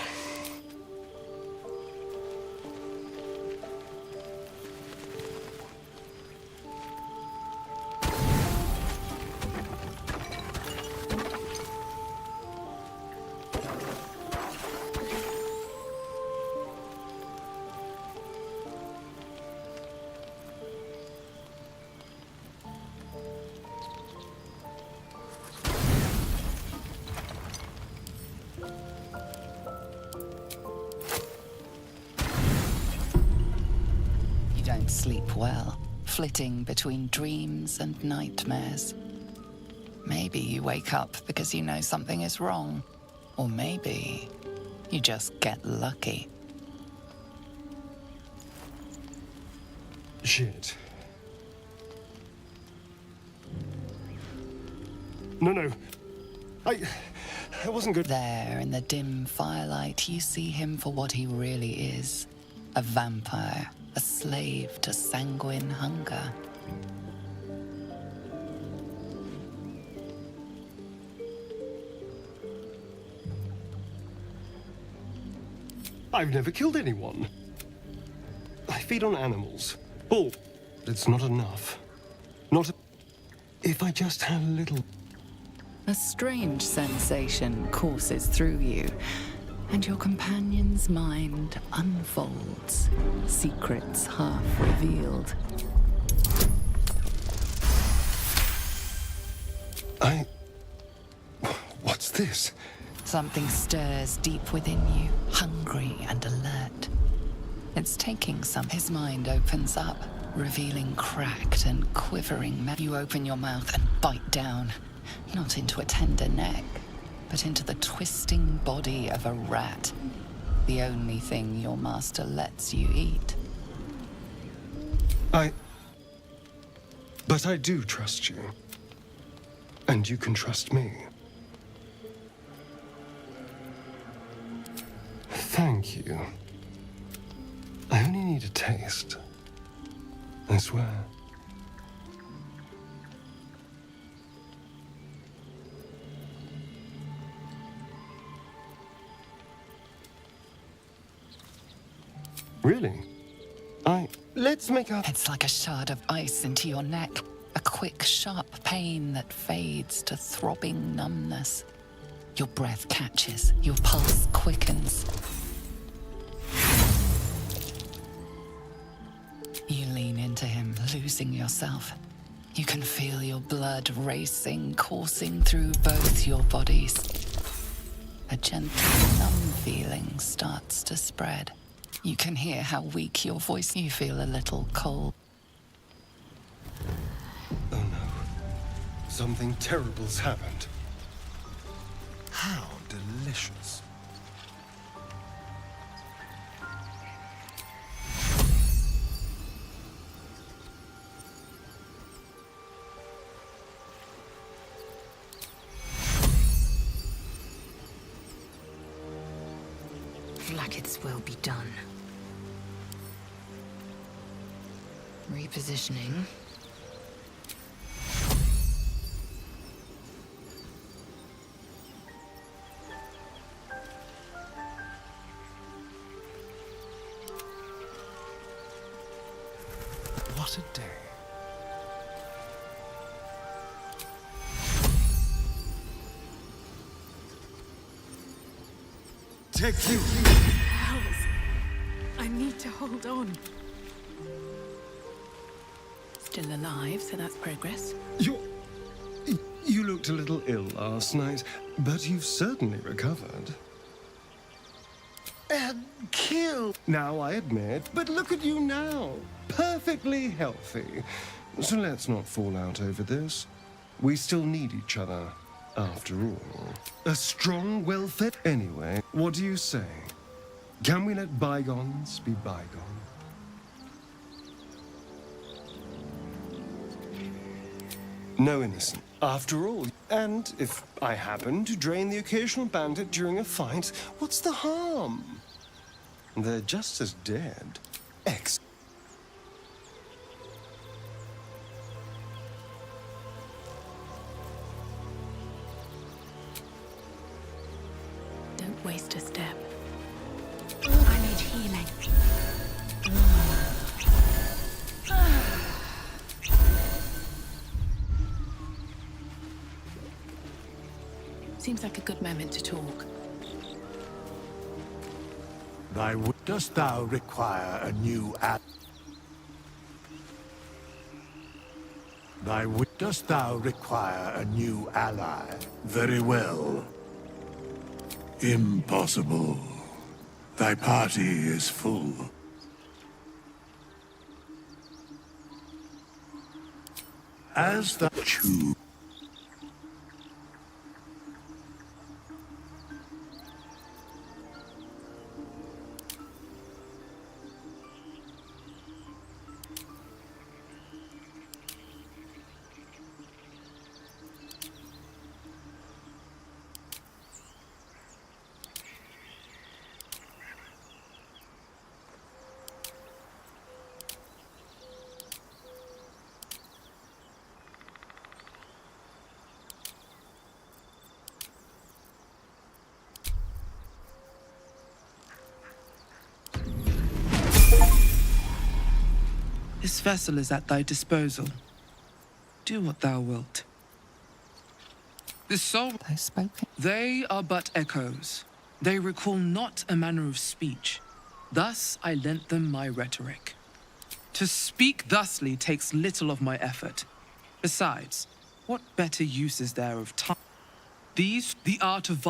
Don't sleep well, flitting between dreams and nightmares. Maybe you wake up because you know something is wrong, or maybe you just get lucky. Shit. No. I wasn't good. There, in the dim firelight, you see him for what he really is. A vampire, a slave to sanguine hunger. I've never killed anyone. I feed on animals. Bull. It's not enough. If I just had a little... A strange sensation courses through you, and your companion's mind unfolds, secrets half revealed. What's this? Something stirs deep within you, hungry and alert. It's taking some. His mind opens up, revealing cracked and quivering. You open your mouth and bite down, not into a tender neck, but into the twisting body of a rat, the only thing your master lets you eat. But I do trust you. And you can trust me. Thank you. I only need a taste. I swear. Really? Let's make up. It's like a shard of ice into your neck. A quick, sharp pain that fades to throbbing numbness. Your breath catches, your pulse quickens. You lean into him, losing yourself. You can feel your blood racing, coursing through both your bodies. A gentle, numb feeling starts to spread. You can hear how weak your voice. You feel a little cold. Oh no. Something terrible's happened. How delicious. Like its will be done. Repositioning. What a day. Take you! Hells. I need to hold on. Still alive, so that's progress. You looked a little ill last night, but you've certainly recovered. And killed! Now I admit, but look at you now. Perfectly healthy. So let's not fall out over this. We still need each other. After all, a strong, well-fed... Anyway, what do you say? Can we let bygones be bygones? No innocent. After all, and if I happen to drain the occasional bandit during a fight, what's the harm? They're just as dead. Don't waste a step. I need healing. Seems like a good moment to talk. Dost thou require a new Dost thou require a new ally? Very well. Impossible. Thy party is full. As the choose. This vessel is at thy disposal. Do what thou wilt. The soul... They spoken. They are but echoes. They recall not a manner of speech. Thus I lent them my rhetoric. To speak thusly takes little of my effort. Besides, what better use is there of time? These, the art of...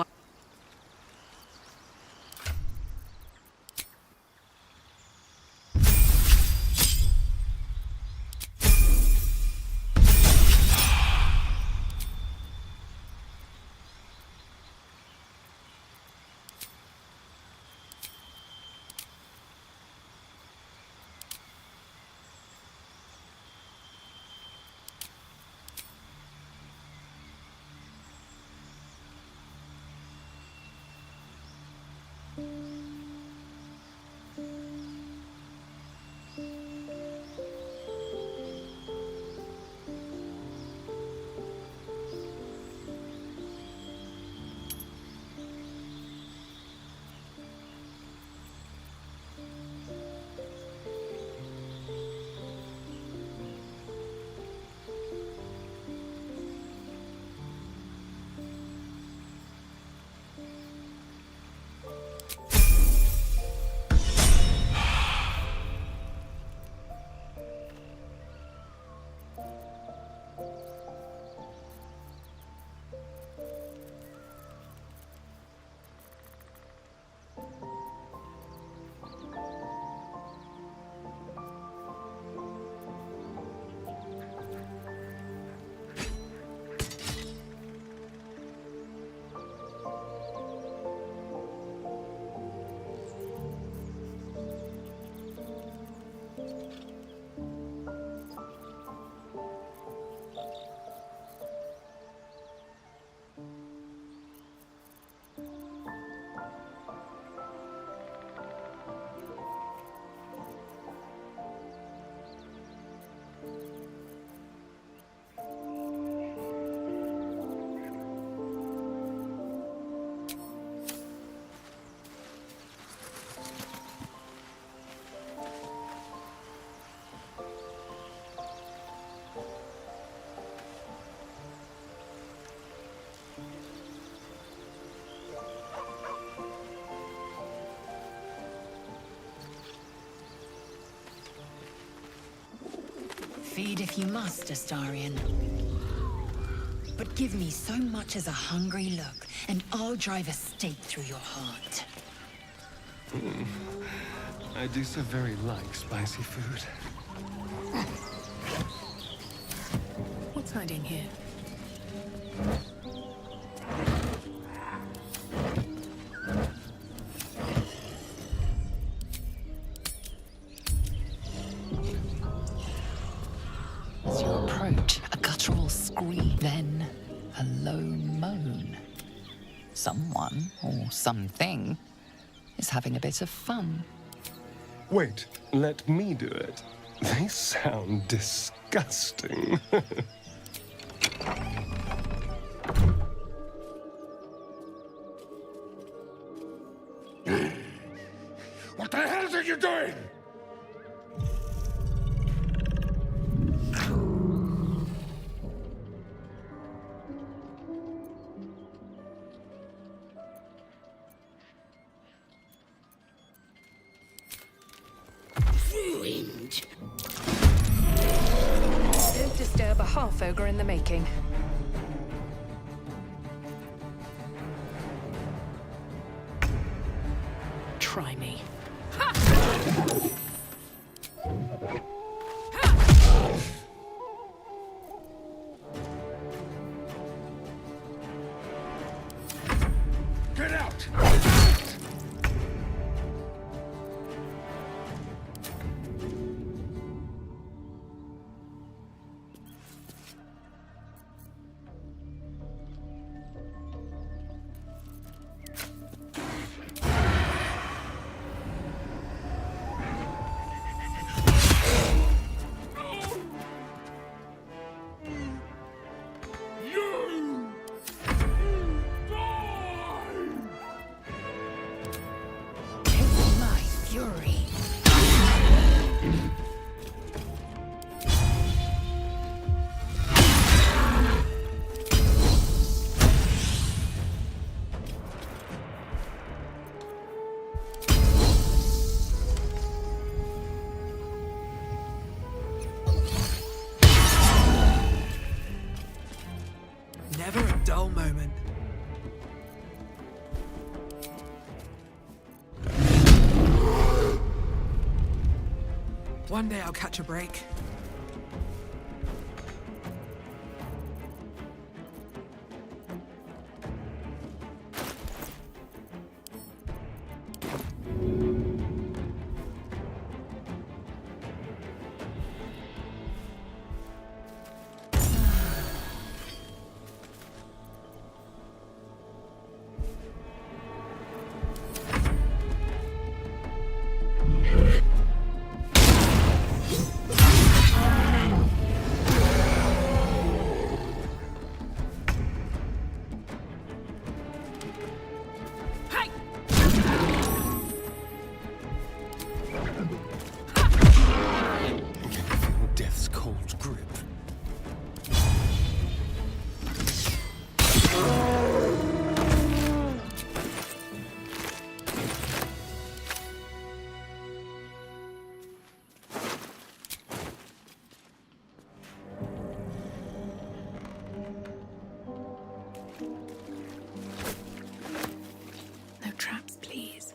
Feed if you must, Astarion. But give me so much as a hungry look, and I'll drive a stake through your heart. I do so very like spicy food. What's hiding here? fury, then a low moan. Someone, or something, is having a bit of fun. Wait, let me do it. They sound disgusting. What the hell are you doing? Ruined. Don't disturb a half-ogre in the making. Try me. Get out! Taste my fury. Never a dull moment. One day I'll catch a break. Death's cold grip. No traps, please.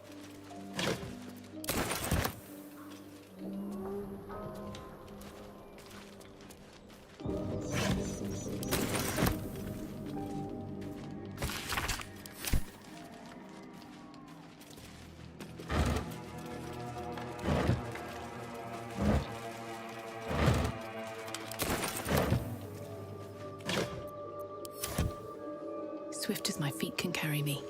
Swift as my feet can carry me.